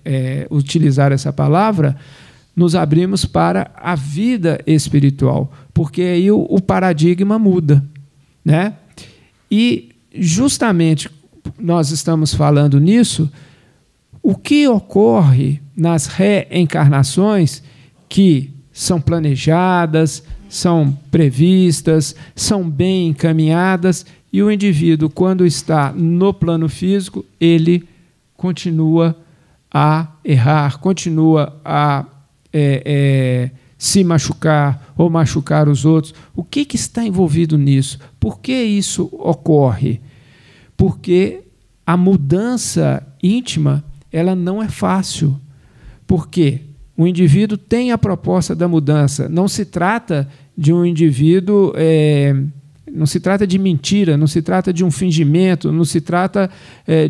S1: utilizar essa palavra, nos abrimos para a vida espiritual, porque aí o paradigma muda, né? E justamente nós estamos falando nisso, o que ocorre nas reencarnações que são planejadas, são previstas, são bem encaminhadas, e o indivíduo, quando está no plano físico, ele continua a errar, continua a se machucar ou machucar os outros. O que está envolvido nisso? Por que isso ocorre? Porque a mudança íntima ela não é fácil. Por quê? O indivíduo tem a proposta da mudança. Não se trata de um indivíduo, não se trata de mentira, não se trata de um fingimento, não se trata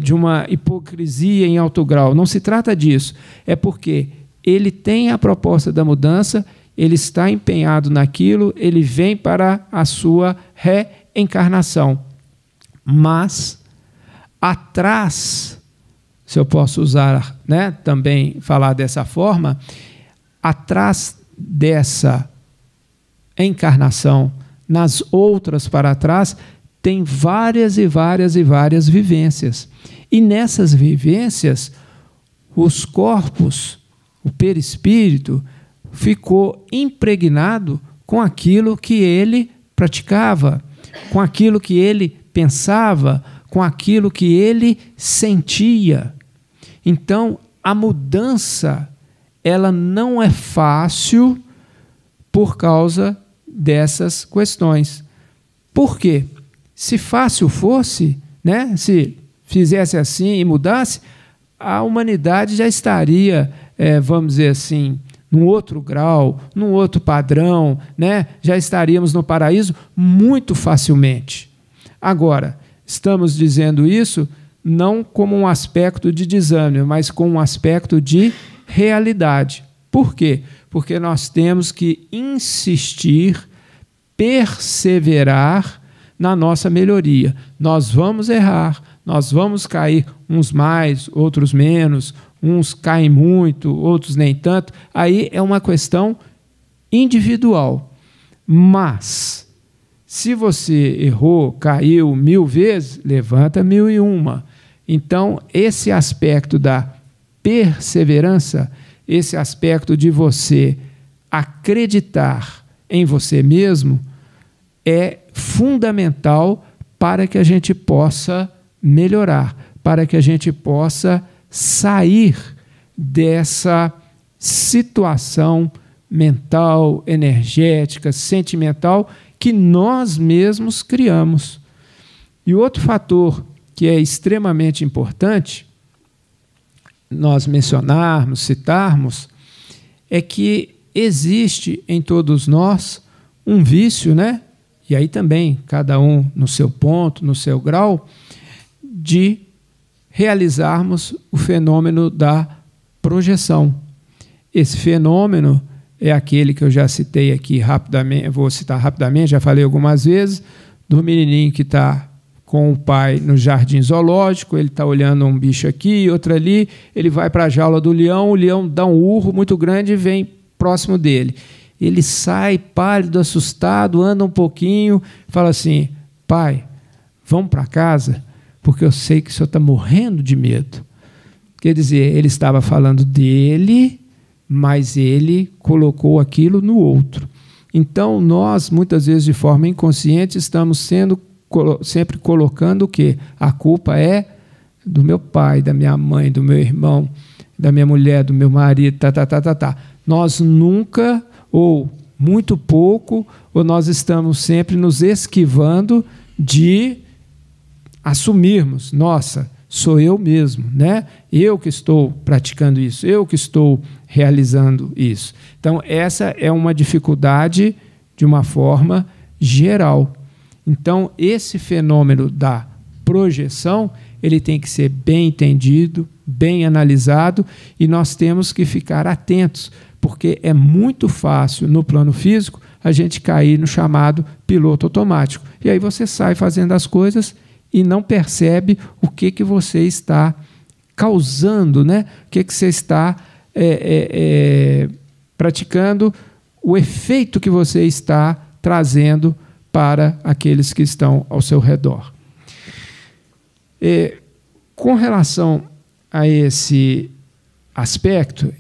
S1: de uma hipocrisia em alto grau. Não se trata disso. É porque ele tem a proposta da mudança, ele está empenhado naquilo, ele vem para a sua reencarnação. Mas, atrás, se eu posso usar, né, também falar dessa forma, atrás dessa encarnação, nas outras para trás, tem várias e várias e várias vivências. E nessas vivências, os corpos, o perispírito, ficou impregnado com aquilo que ele praticava, com aquilo que ele pensava, com aquilo que ele sentia. Então, a mudança, ela não é fácil por causa dessas questões. Por quê? Se fácil fosse, né, se fizesse assim e mudasse, a humanidade já estaria, vamos dizer assim, num outro grau, num outro padrão, né? Já estaríamos no paraíso muito facilmente. Agora, estamos dizendo isso não como um aspecto de desânimo, mas com um aspecto de realidade. Por quê? Porque nós temos que insistir, perseverar na nossa melhoria. Nós vamos errar, nós vamos cair, uns mais, outros menos, uns caem muito, outros nem tanto. Aí é uma questão individual. Mas, se você errou, caiu 1000 vezes, levanta 1001. Então, esse aspecto da perseverança, esse aspecto de você acreditar em você mesmo, é fundamental para que a gente possa melhorar, para que a gente possa sair dessa situação mental, energética, sentimental que nós mesmos criamos. E outro fator que é extremamente importante nós mencionarmos, citarmos, é que existe em todos nós um vício, né? E aí também, cada um no seu ponto, no seu grau, de realizarmos o fenômeno da projeção. Esse fenômeno é aquele que eu já citei aqui rapidamente, vou citar rapidamente, já falei algumas vezes, do menininho que está com o pai no jardim zoológico, ele está olhando um bicho aqui, outro ali, ele vai para a jaula do leão, o leão dá um urro muito grande e vem próximo dele. Ele sai pálido, assustado, anda um pouquinho, fala assim: pai, vamos para casa, porque eu sei que o senhor está morrendo de medo. Quer dizer, ele estava falando dele, mas ele colocou aquilo no outro. Então, nós, muitas vezes, de forma inconsciente, estamos sempre colocando o quê? A culpa é do meu pai, da minha mãe, do meu irmão, da minha mulher, do meu marido, nós nunca, ou muito pouco, ou nós estamos sempre nos esquivando de assumirmos, nossa, sou eu mesmo, né? Eu que estou praticando isso, eu que estou realizando isso. Então, essa é uma dificuldade de uma forma geral. Então, esse fenômeno da projeção, ele tem que ser bem entendido, bem analisado, e nós temos que ficar atentos, porque é muito fácil, no plano físico, a gente cair no chamado piloto automático. E aí você sai fazendo as coisas e não percebe o que você está causando, né? O que você está praticando, o efeito que você está trazendo para aqueles que estão ao seu redor. Com relação a esse aspecto,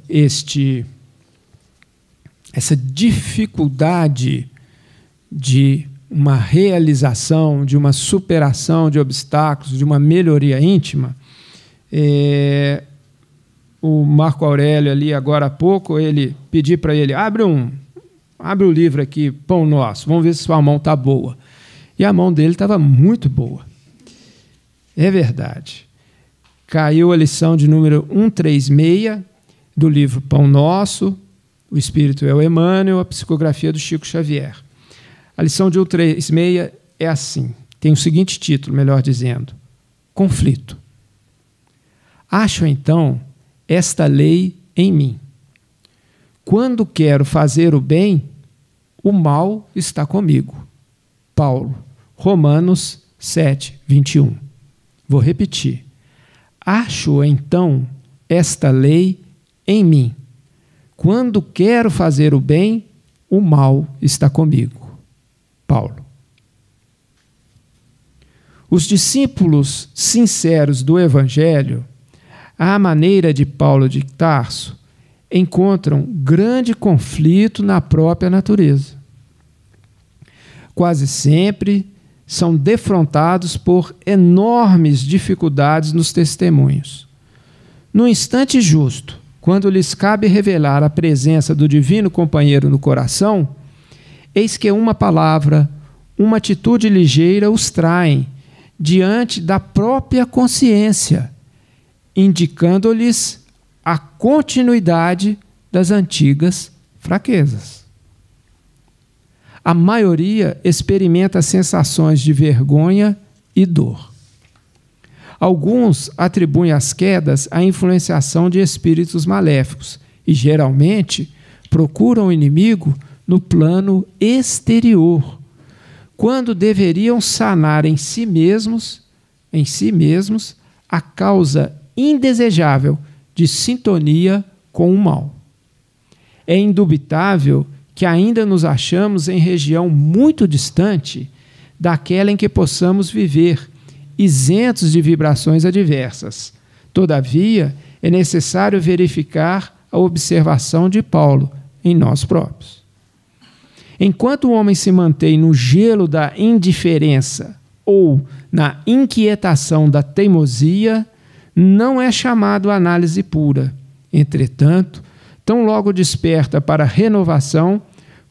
S1: essa dificuldade de uma realização, de uma superação de obstáculos, de uma melhoria íntima, o Marco Aurélio ali agora há pouco, ele pediu para ele, abre o livro aqui, Pão Nosso, vamos ver se sua mão está boa. E a mão dele estava muito boa. É verdade. Caiu a lição de número 136 do livro Pão Nosso, O Espírito é o Emmanuel, a psicografia do Chico Xavier. A lição de 136 é assim, tem o seguinte título, melhor dizendo, conflito. Acho, então, esta lei em mim. Quando quero fazer o bem, o mal está comigo. Paulo, Romanos 7, 21. Vou repetir. Acho, então, esta lei em mim. Quando quero fazer o bem, o mal está comigo. Paulo. Os discípulos sinceros do Evangelho, à maneira de Paulo de Tarso, encontram grande conflito na própria natureza. Quase sempre são defrontados por enormes dificuldades nos testemunhos. No instante justo, quando lhes cabe revelar a presença do divino companheiro no coração, eis que uma palavra, uma atitude ligeira os traem diante da própria consciência, indicando-lhes a continuidade das antigas fraquezas. A maioria experimenta sensações de vergonha e dor. Alguns atribuem as quedas à influenciação de espíritos maléficos e, geralmente, procuram o inimigo no plano exterior, quando deveriam sanar em si mesmos a causa indesejável de sintonia com o mal. É indubitável que ainda nos achamos em região muito distante daquela em que possamos viver, isentos de vibrações adversas. Todavia, é necessário verificar a observação de Paulo em nós próprios. Enquanto o homem se mantém no gelo da indiferença ou na inquietação da teimosia, não é chamado à análise pura. Entretanto, tão logo desperta para a renovação,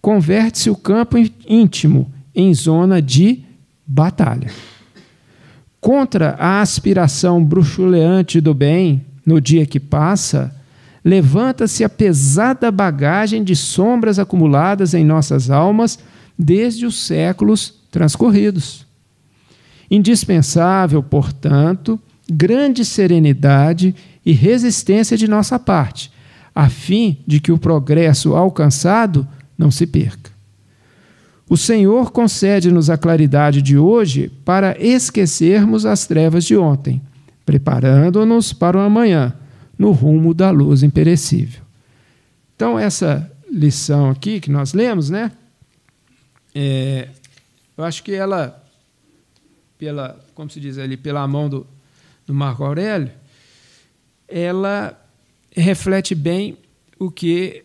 S1: converte-se o campo íntimo em zona de batalha. Contra a aspiração bruxuleante do bem, no dia que passa, levanta-se a pesada bagagem de sombras acumuladas em nossas almas desde os séculos transcorridos. Indispensável, portanto, grande serenidade e resistência de nossa parte, a fim de que o progresso alcançado não se perca. O Senhor concede-nos a claridade de hoje para esquecermos as trevas de ontem, preparando-nos para o amanhã, no rumo da luz imperecível. Então, essa lição aqui que nós lemos, né? Eu acho que ela, como se diz ali, pela mão do Marco Aurélio, ela reflete bem o que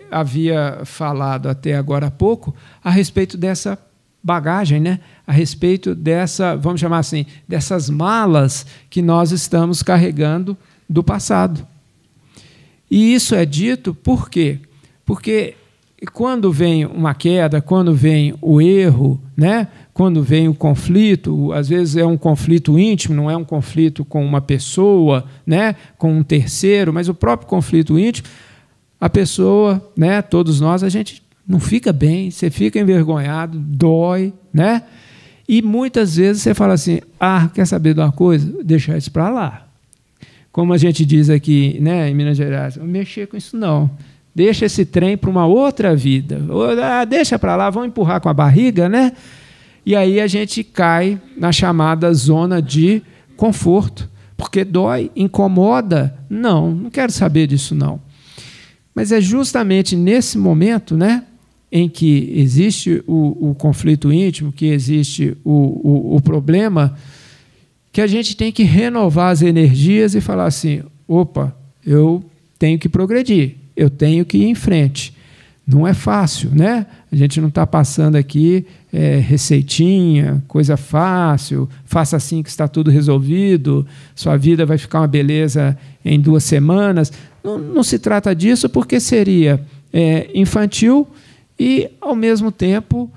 S1: havia falado até agora há pouco a respeito dessa bagagem, né? A respeito dessa, vamos chamar assim, dessas malas que nós estamos carregando do passado. E isso é dito por quê? Porque quando vem uma queda, quando vem o erro, né? Quando vem o conflito, às vezes é um conflito íntimo, não é um conflito com uma pessoa, né? Com um terceiro, mas o próprio conflito íntimo, a pessoa, né? Todos nós, a gente não fica bem, você fica envergonhado, dói, né? E muitas vezes você fala assim, quer saber de uma coisa? Deixar isso para lá. Como a gente diz aqui, né, em Minas Gerais, não mexer com isso não. Deixa esse trem para uma outra vida. Deixa para lá, vamos empurrar com a barriga, né? E aí a gente cai na chamada zona de conforto, porque dói, incomoda. Não quero saber disso não. Mas é justamente nesse momento, né, em que existe o conflito íntimo, que existe o problema, que a gente tem que renovar as energias e falar assim, opa, eu tenho que progredir, eu tenho que ir em frente. Não é fácil, né? A gente não está passando aqui receitinha, coisa fácil, faça assim que está tudo resolvido, sua vida vai ficar uma beleza em 2 semanas. Não se trata disso, porque seria infantil e, ao mesmo tempo,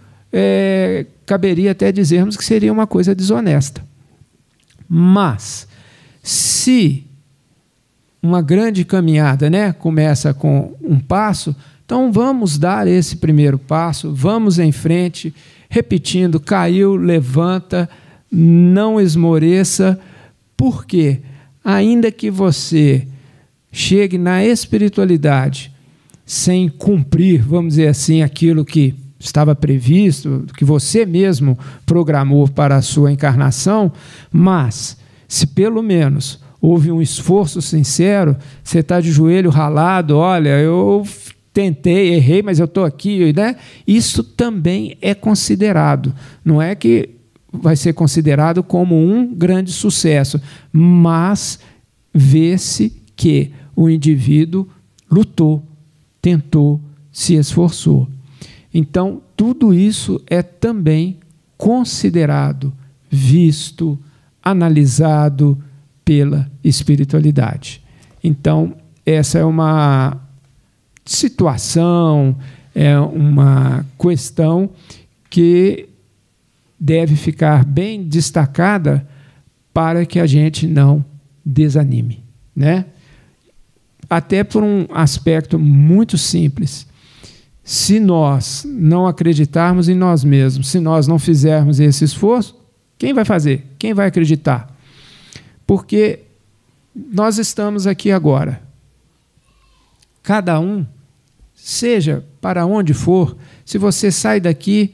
S1: caberia até dizermos que seria uma coisa desonesta. Mas, se uma grande caminhada, né, começa com um passo, então vamos dar esse primeiro passo, vamos em frente, repetindo, caiu, levanta, não esmoreça, porque ainda que você chegue na espiritualidade sem cumprir, vamos dizer assim, aquilo que estava previsto, que você mesmo programou para a sua encarnação, mas se pelo menos houve um esforço sincero, você está de joelho ralado, olha, eu tentei, errei, mas eu estou aqui, né? Isso também é considerado. Não é que vai ser considerado como um grande sucesso, mas vê-se que o indivíduo lutou, tentou, se esforçou. Então, tudo isso é também considerado, visto, analisado pela espiritualidade. Então, essa é uma situação, é uma questão que deve ficar bem destacada para que a gente não desanime, né? Até por um aspecto muito simples. Se nós não acreditarmos em nós mesmos, se nós não fizermos esse esforço, quem vai fazer? Quem vai acreditar? Porque nós estamos aqui agora. Cada um, seja para onde for, se você sai daqui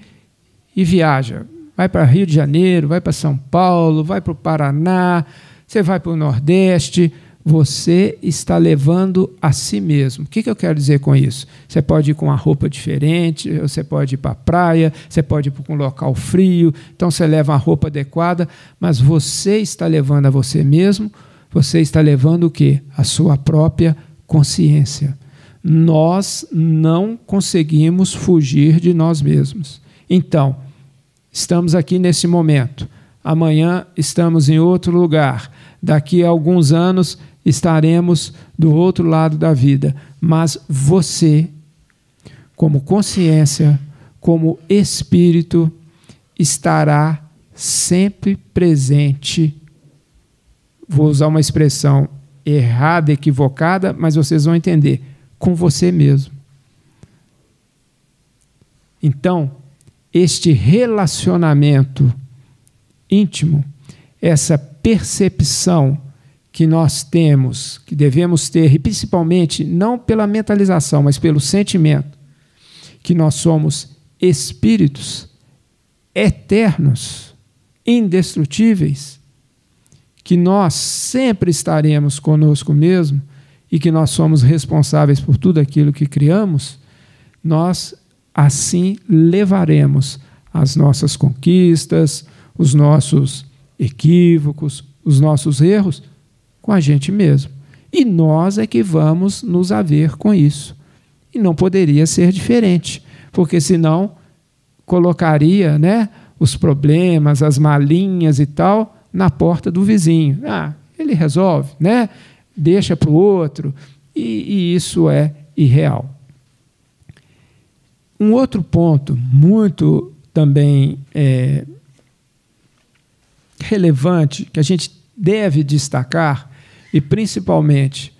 S1: e viaja, vai para Rio de Janeiro, vai para São Paulo, vai para o Paraná, você vai para o Nordeste, você está levando a si mesmo. O que eu quero dizer com isso? Você pode ir com uma roupa diferente, você pode ir para a praia, você pode ir para um local frio, então você leva uma roupa adequada, mas você está levando a você mesmo, você está levando o quê? A sua própria consciência. Nós não conseguimos fugir de nós mesmos. Então, estamos aqui nesse momento, amanhã estamos em outro lugar, daqui a alguns anos estaremos do outro lado da vida, mas você, como consciência, como espírito, estará sempre presente. Vou usar uma expressão errada, equivocada, mas vocês vão entender, com você mesmo. Então, este relacionamento íntimo, essa percepção que nós temos, que devemos ter, e principalmente não pela mentalização, mas pelo sentimento, que nós somos espíritos eternos, indestrutíveis, que nós sempre estaremos conosco mesmo e que nós somos responsáveis por tudo aquilo que criamos, nós assim levaremos as nossas conquistas, os nossos equívocos, os nossos erros com a gente mesmo. E nós é que vamos nos haver com isso. E não poderia ser diferente, porque senão, colocaria, né, os problemas, as malinhas e tal, na porta do vizinho. Ele resolve, né? Deixa para o outro, e isso é irreal. Um outro ponto muito também relevante, que a gente deve destacar, e principalmente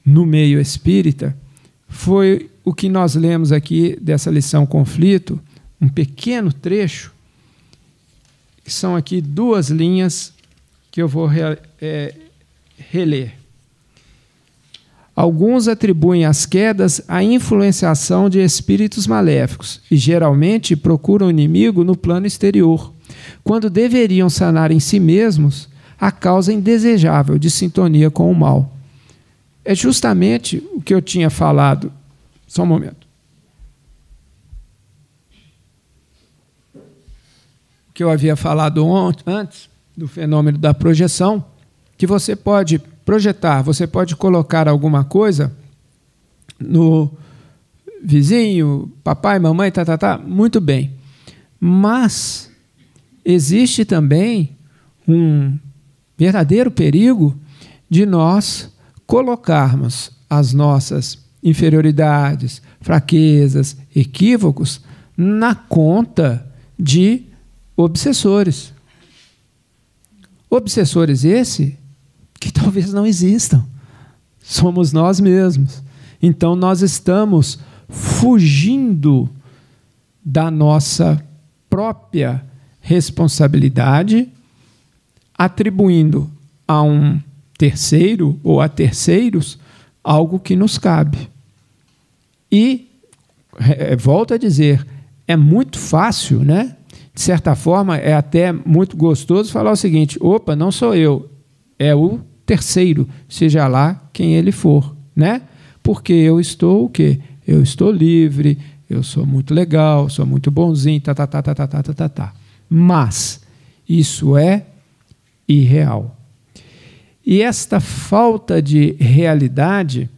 S1: no meio espírita, foi o que nós lemos aqui dessa lição Conflito, um pequeno trecho, que são aqui 2 linhas que eu vou reler. Alguns atribuem as quedas à influenciação de espíritos maléficos e geralmente procuram o inimigo no plano exterior, quando deveriam sanar em si mesmos a causa indesejável de sintonia com o mal. É justamente o que eu tinha falado. Só um momento. O que eu havia falado antes do fenômeno da projeção, que você pode projetar, você pode colocar alguma coisa no vizinho, papai, mamãe, muito bem. Mas existe também um verdadeiro perigo de nós colocarmos as nossas inferioridades, fraquezas, equívocos na conta de obsessores. Obsessores esse que talvez não existam. Somos nós mesmos. Então nós estamos fugindo da nossa própria responsabilidade, atribuindo a um terceiro ou a terceiros algo que nos cabe. E, volto a dizer, é muito fácil, né? De certa forma, é até muito gostoso falar o seguinte: opa, não sou eu, é o terceiro, seja lá quem ele for, né? Porque eu estou o quê? Eu estou livre, eu sou muito legal, sou muito bonzinho, Mas isso é irreal. E esta falta de realidade,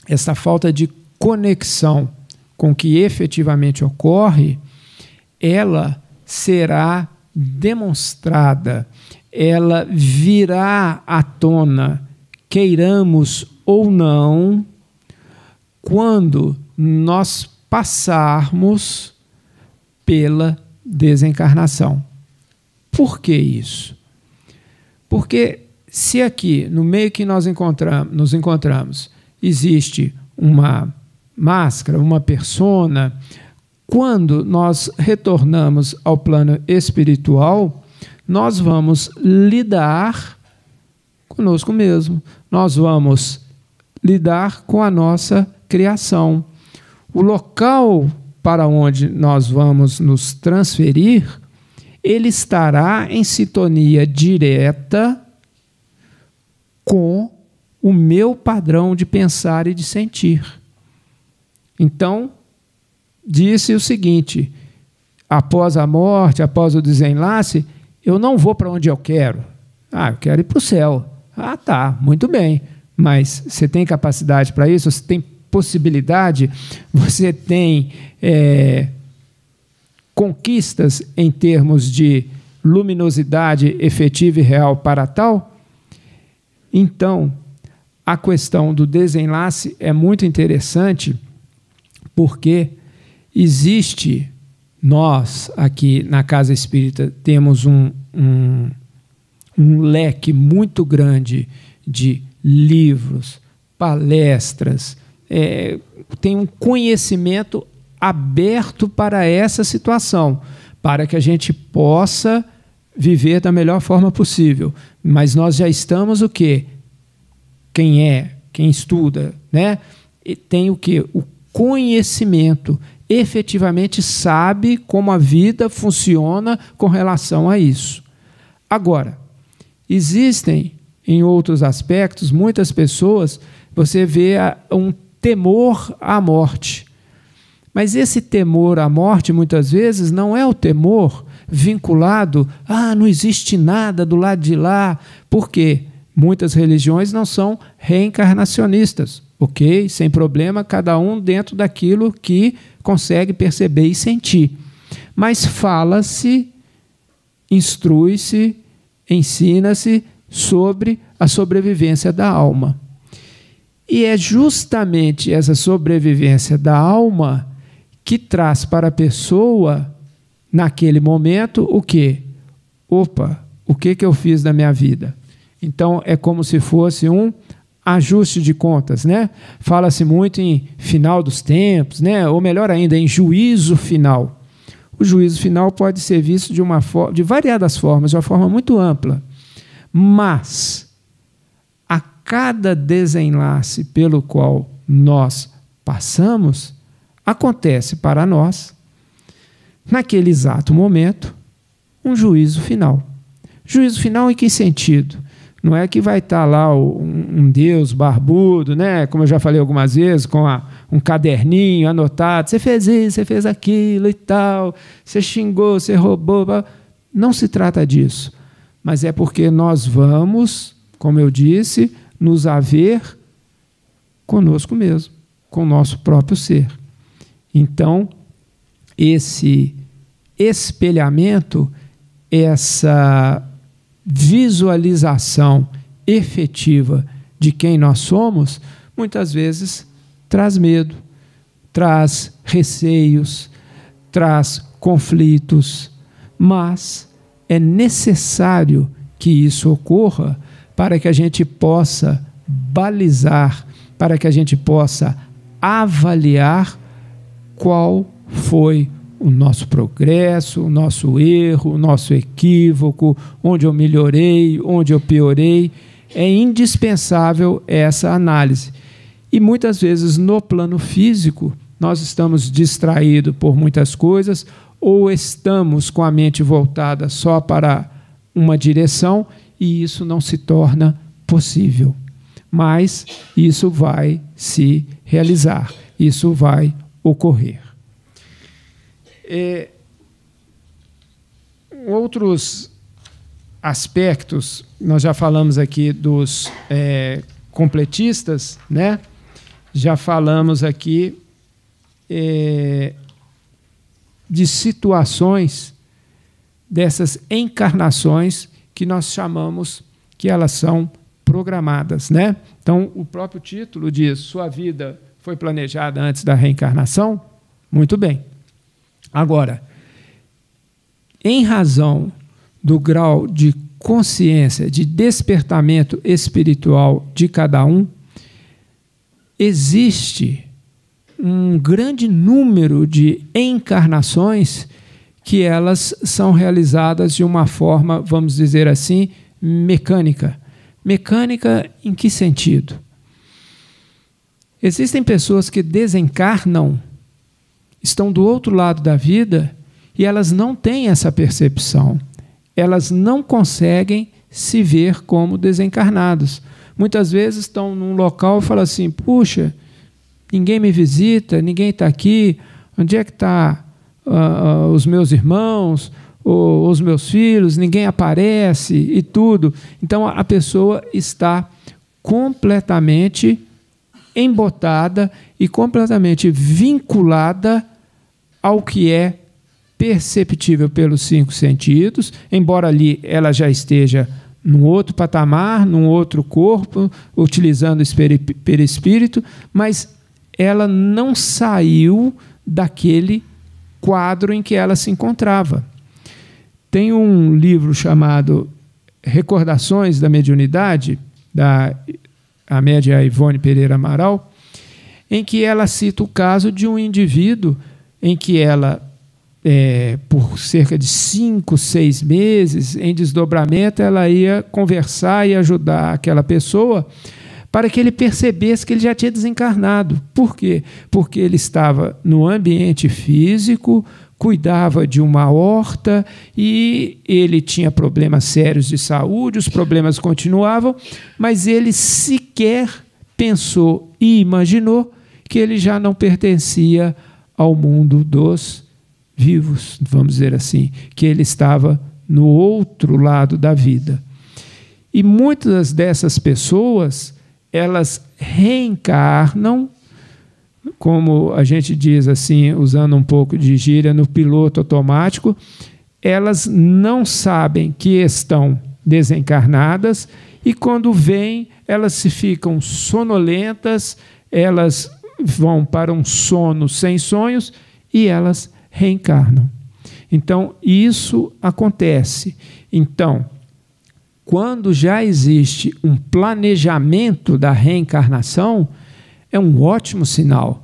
S1: esta falta de conexão com o que efetivamente ocorre, ela será demonstrada, ela virá à tona, queiramos ou não, quando nós passarmos pela desencarnação. Por que isso? Porque se aqui, no meio que nos encontramos, existe uma máscara, uma persona, quando nós retornamos ao plano espiritual, nós vamos lidar conosco mesmo, nós vamos lidar com a nossa criação. O local para onde nós vamos nos transferir, ele estará em sintonia direta com o meu padrão de pensar e de sentir. Então, disse o seguinte: após a morte, após o desenlace, eu não vou para onde eu quero. Eu quero ir para o céu. Tá, muito bem. Mas você tem capacidade para isso? Você tem possibilidade? Você tem conquistas em termos de luminosidade efetiva e real para tal? Então, a questão do desenlace é muito interessante, porque existe, nós aqui na Casa Espírita temos um leque muito grande de livros, palestras, tem um conhecimento aberto para essa situação, para que a gente possa viver da melhor forma possível. Mas nós já estamos o quê? Quem estuda, né? Tem o quê? O conhecimento, efetivamente sabe como a vida funciona com relação a isso. Agora, existem, em outros aspectos, muitas pessoas, você vê um temor à morte. Mas esse temor à morte, muitas vezes, não é o temor vinculado, não existe nada do lado de lá, porque muitas religiões não são reencarnacionistas, sem problema, cada um dentro daquilo que consegue perceber e sentir. mas fala-se, instrui-se, ensina-se sobre a sobrevivência da alma. E é justamente essa sobrevivência da alma que traz para a pessoa, naquele momento, o quê? Opa, o que eu fiz da minha vida? Então, é como se fosse um ajuste de contas, né? Fala-se muito em final dos tempos, né? Ou melhor ainda, em juízo final. O juízo final pode ser visto de variadas formas, de uma forma muito ampla. Mas, a cada desenlace pelo qual nós passamos, acontece para nós, naquele exato momento, um juízo final. Juízo final em que sentido? Não é que vai estar lá um Deus barbudo, né? Como eu já falei algumas vezes, com um caderninho anotado, você fez isso, você fez aquilo e tal, você xingou, você roubou. Não se trata disso, mas é porque nós vamos, como eu disse, nos haver conosco mesmo, com o nosso próprio ser. Então, esse espelhamento, essa visualização efetiva de quem nós somos, muitas vezes traz medo, traz receios, traz conflitos, mas é necessário que isso ocorra para que a gente possa balizar, para que a gente possa avaliar qual foi o nosso progresso, o nosso erro, o nosso equívoco, onde eu melhorei, onde eu piorei. É indispensável essa análise. E muitas vezes no plano físico nós estamos distraídos por muitas coisas ou estamos com a mente voltada só para uma direção e isso não se torna possível. Mas isso vai se realizar, isso vai ocorrer. Outros aspectos, nós já falamos aqui dos completistas, né? Já falamos aqui de situações dessas encarnações que nós chamamos que elas são programadas, né? Então, o próprio título diz: sua vida foi planejada antes da reencarnação? Muito bem. Agora, em razão do grau de consciência, de despertamento espiritual de cada um, existe um grande número de encarnações que elas são realizadas de uma forma, vamos dizer assim, mecânica. Mecânica em que sentido? Existem pessoas que desencarnam, estão do outro lado da vida e elas não têm essa percepção. Elas não conseguem se ver como desencarnados. Muitas vezes estão num local e falam assim: puxa, ninguém me visita, ninguém está aqui, onde é que estão os meus irmãos, os meus filhos, ninguém aparece e tudo. Então a pessoa está completamente embotada e completamente vinculada ao que é perceptível pelos 5 sentidos, embora ali ela já esteja num outro patamar, num outro corpo, utilizando o perispírito, mas ela não saiu daquele quadro em que ela se encontrava. Tem um livro chamado Recordações da Mediunidade, da a média Ivone Pereira Amaral, em que ela cita o caso de um indivíduo em que ela, por cerca de 5, 6 meses, em desdobramento, ela ia conversar e ajudar aquela pessoa para que ele percebesse que ele já tinha desencarnado. Por quê? Porque ele estava no ambiente físico, cuidava de uma horta e ele tinha problemas sérios de saúde, os problemas continuavam, mas ele sequer pensou e imaginou que ele já não pertencia ao mundo dos vivos, vamos dizer assim, que ele estava no outro lado da vida. E muitas dessas pessoas, elas reencarnam como a gente diz assim, usando um pouco de gíria, no piloto automático, elas não sabem que estão desencarnadas e quando vêm, elas se ficam sonolentas, elas vão para um sono sem sonhos e elas reencarnam. Então, isso acontece. Então, quando já existe um planejamento da reencarnação, é um ótimo sinal.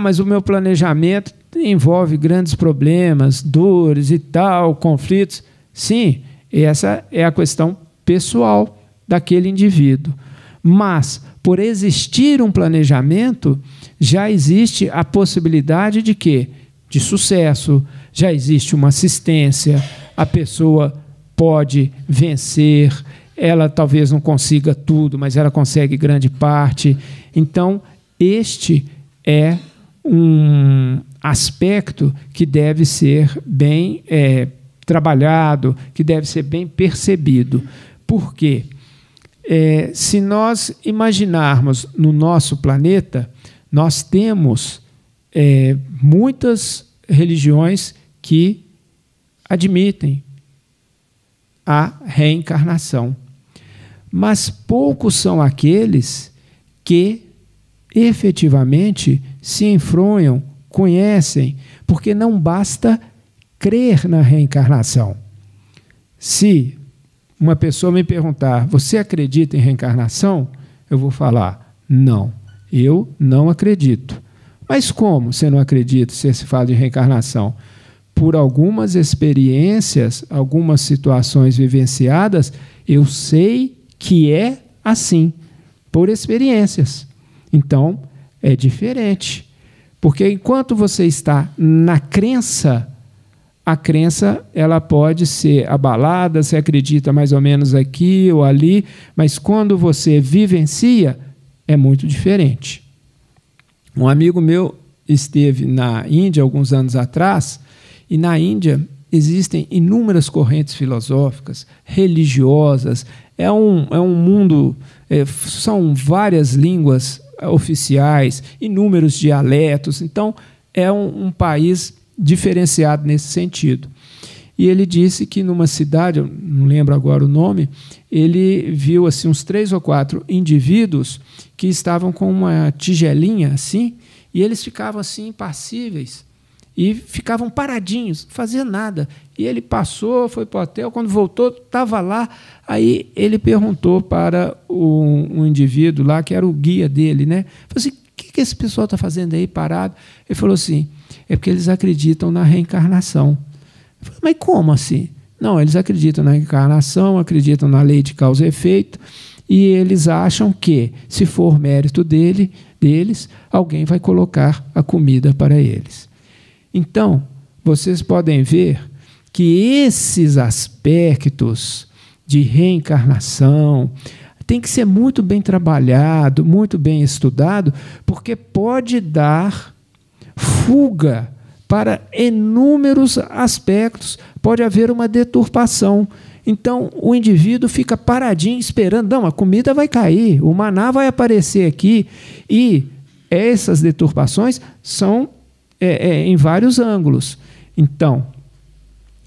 S1: Mas o meu planejamento envolve grandes problemas, dores e tal, conflitos. Sim, essa é a questão pessoal daquele indivíduo. Mas, por existir um planejamento, já existe a possibilidade de quê? De sucesso, já existe uma assistência, a pessoa pode vencer, ela talvez não consiga tudo, mas ela consegue grande parte. Então, este é um aspecto que deve ser bem trabalhado, que deve ser bem percebido. Por quê? Se nós imaginarmos no nosso planeta, nós temos muitas religiões que admitem a reencarnação, mas poucos são aqueles que efetivamente se enfronham, conhecem, porque não basta crer na reencarnação. Se uma pessoa me perguntar, você acredita em reencarnação? Eu vou falar, não, eu não acredito. Mas como você não acredita se se fala de reencarnação? Por algumas experiências, algumas situações vivenciadas, eu sei que é assim, por experiências. Então, é diferente. Porque enquanto você está na crença, a crença ela pode ser abalada, você acredita mais ou menos aqui ou ali, mas quando você vivencia, é muito diferente. Um amigo meu esteve na Índia alguns anos atrás, e na Índia existem inúmeras correntes filosóficas, religiosas, é um mundo, são várias línguas oficiais, inúmeros dialetos, então é um país diferenciado nesse sentido. E ele disse que numa cidade, eu não lembro agora o nome, ele viu assim, uns 3 ou 4 indivíduos que estavam com uma tigelinha assim, e eles ficavam assim impassíveis, e ficavam paradinhos, não faziam nada. E ele passou, foi para o hotel, quando voltou, estava lá. Aí ele perguntou para um indivíduo lá, que era o guia dele, né? Falou assim, o que esse pessoal está fazendo aí parado? Ele falou assim, é porque eles acreditam na reencarnação. Eu falei, mas como assim? Não, eles acreditam na reencarnação, acreditam na lei de causa e efeito, e eles acham que, se for mérito deles, alguém vai colocar a comida para eles. Então, vocês podem ver que esses aspectos de reencarnação tem que ser muito bem trabalhado, muito bem estudado, porque pode dar fuga para inúmeros aspectos, pode haver uma deturpação. Então, o indivíduo fica paradinho esperando, não, a comida vai cair, o maná vai aparecer aqui, e essas deturpações são em vários ângulos. Então,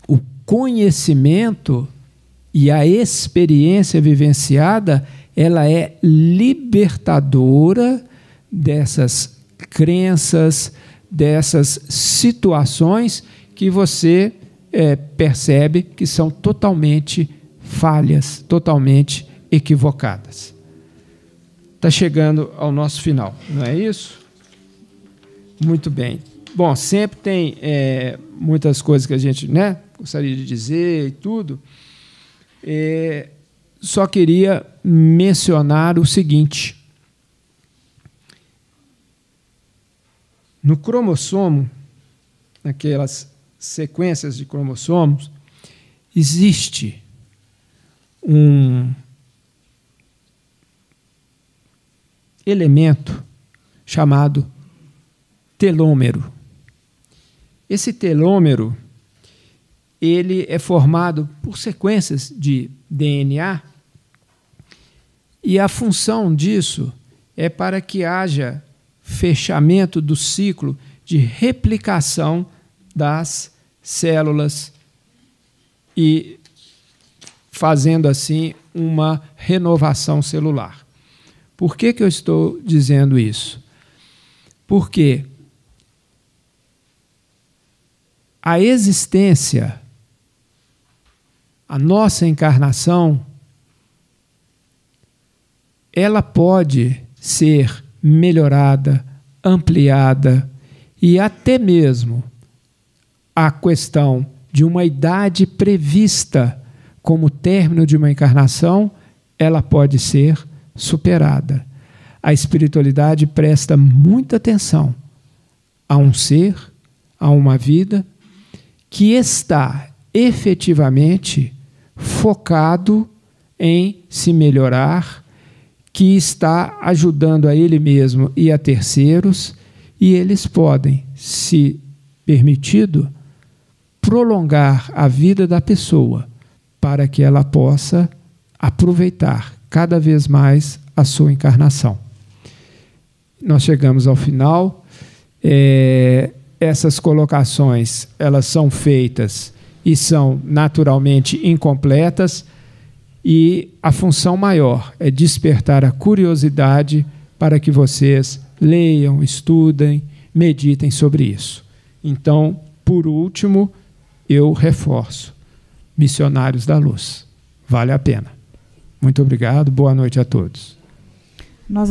S1: o conhecimento e a experiência vivenciada, ela é libertadora dessas crenças, dessas situações que você percebe que são totalmente falhas, totalmente equivocadas. Está chegando ao nosso final, não é isso? Muito bem. Bom, sempre tem muitas coisas que a gente gostaria de dizer e tudo. Só queria mencionar o seguinte. No cromossomo, naquelas sequências de cromossomos, existe um elemento chamado telômero. Esse telômero, ele é formado por sequências de DNA e a função disso é para que haja fechamento do ciclo de replicação das células e fazendo assim uma renovação celular. Por que eu estou dizendo isso? Porque a existência, a nossa encarnação, ela pode ser melhorada, ampliada e até mesmo a questão de uma idade prevista como término de uma encarnação, ela pode ser superada. A espiritualidade presta muita atenção a um ser, a uma vida que está efetivamente focado em se melhorar, que está ajudando a ele mesmo e a terceiros, e eles podem, se permitido, prolongar a vida da pessoa para que ela possa aproveitar cada vez mais a sua encarnação. Nós chegamos ao final. Essas colocações, elas são feitas e são naturalmente incompletas, e a função maior é despertar a curiosidade para que vocês leiam, estudem, meditem sobre isso. Então, por último, eu reforço: Missionários da Luz. Vale a pena. Muito obrigado, boa noite a todos.
S2: Nós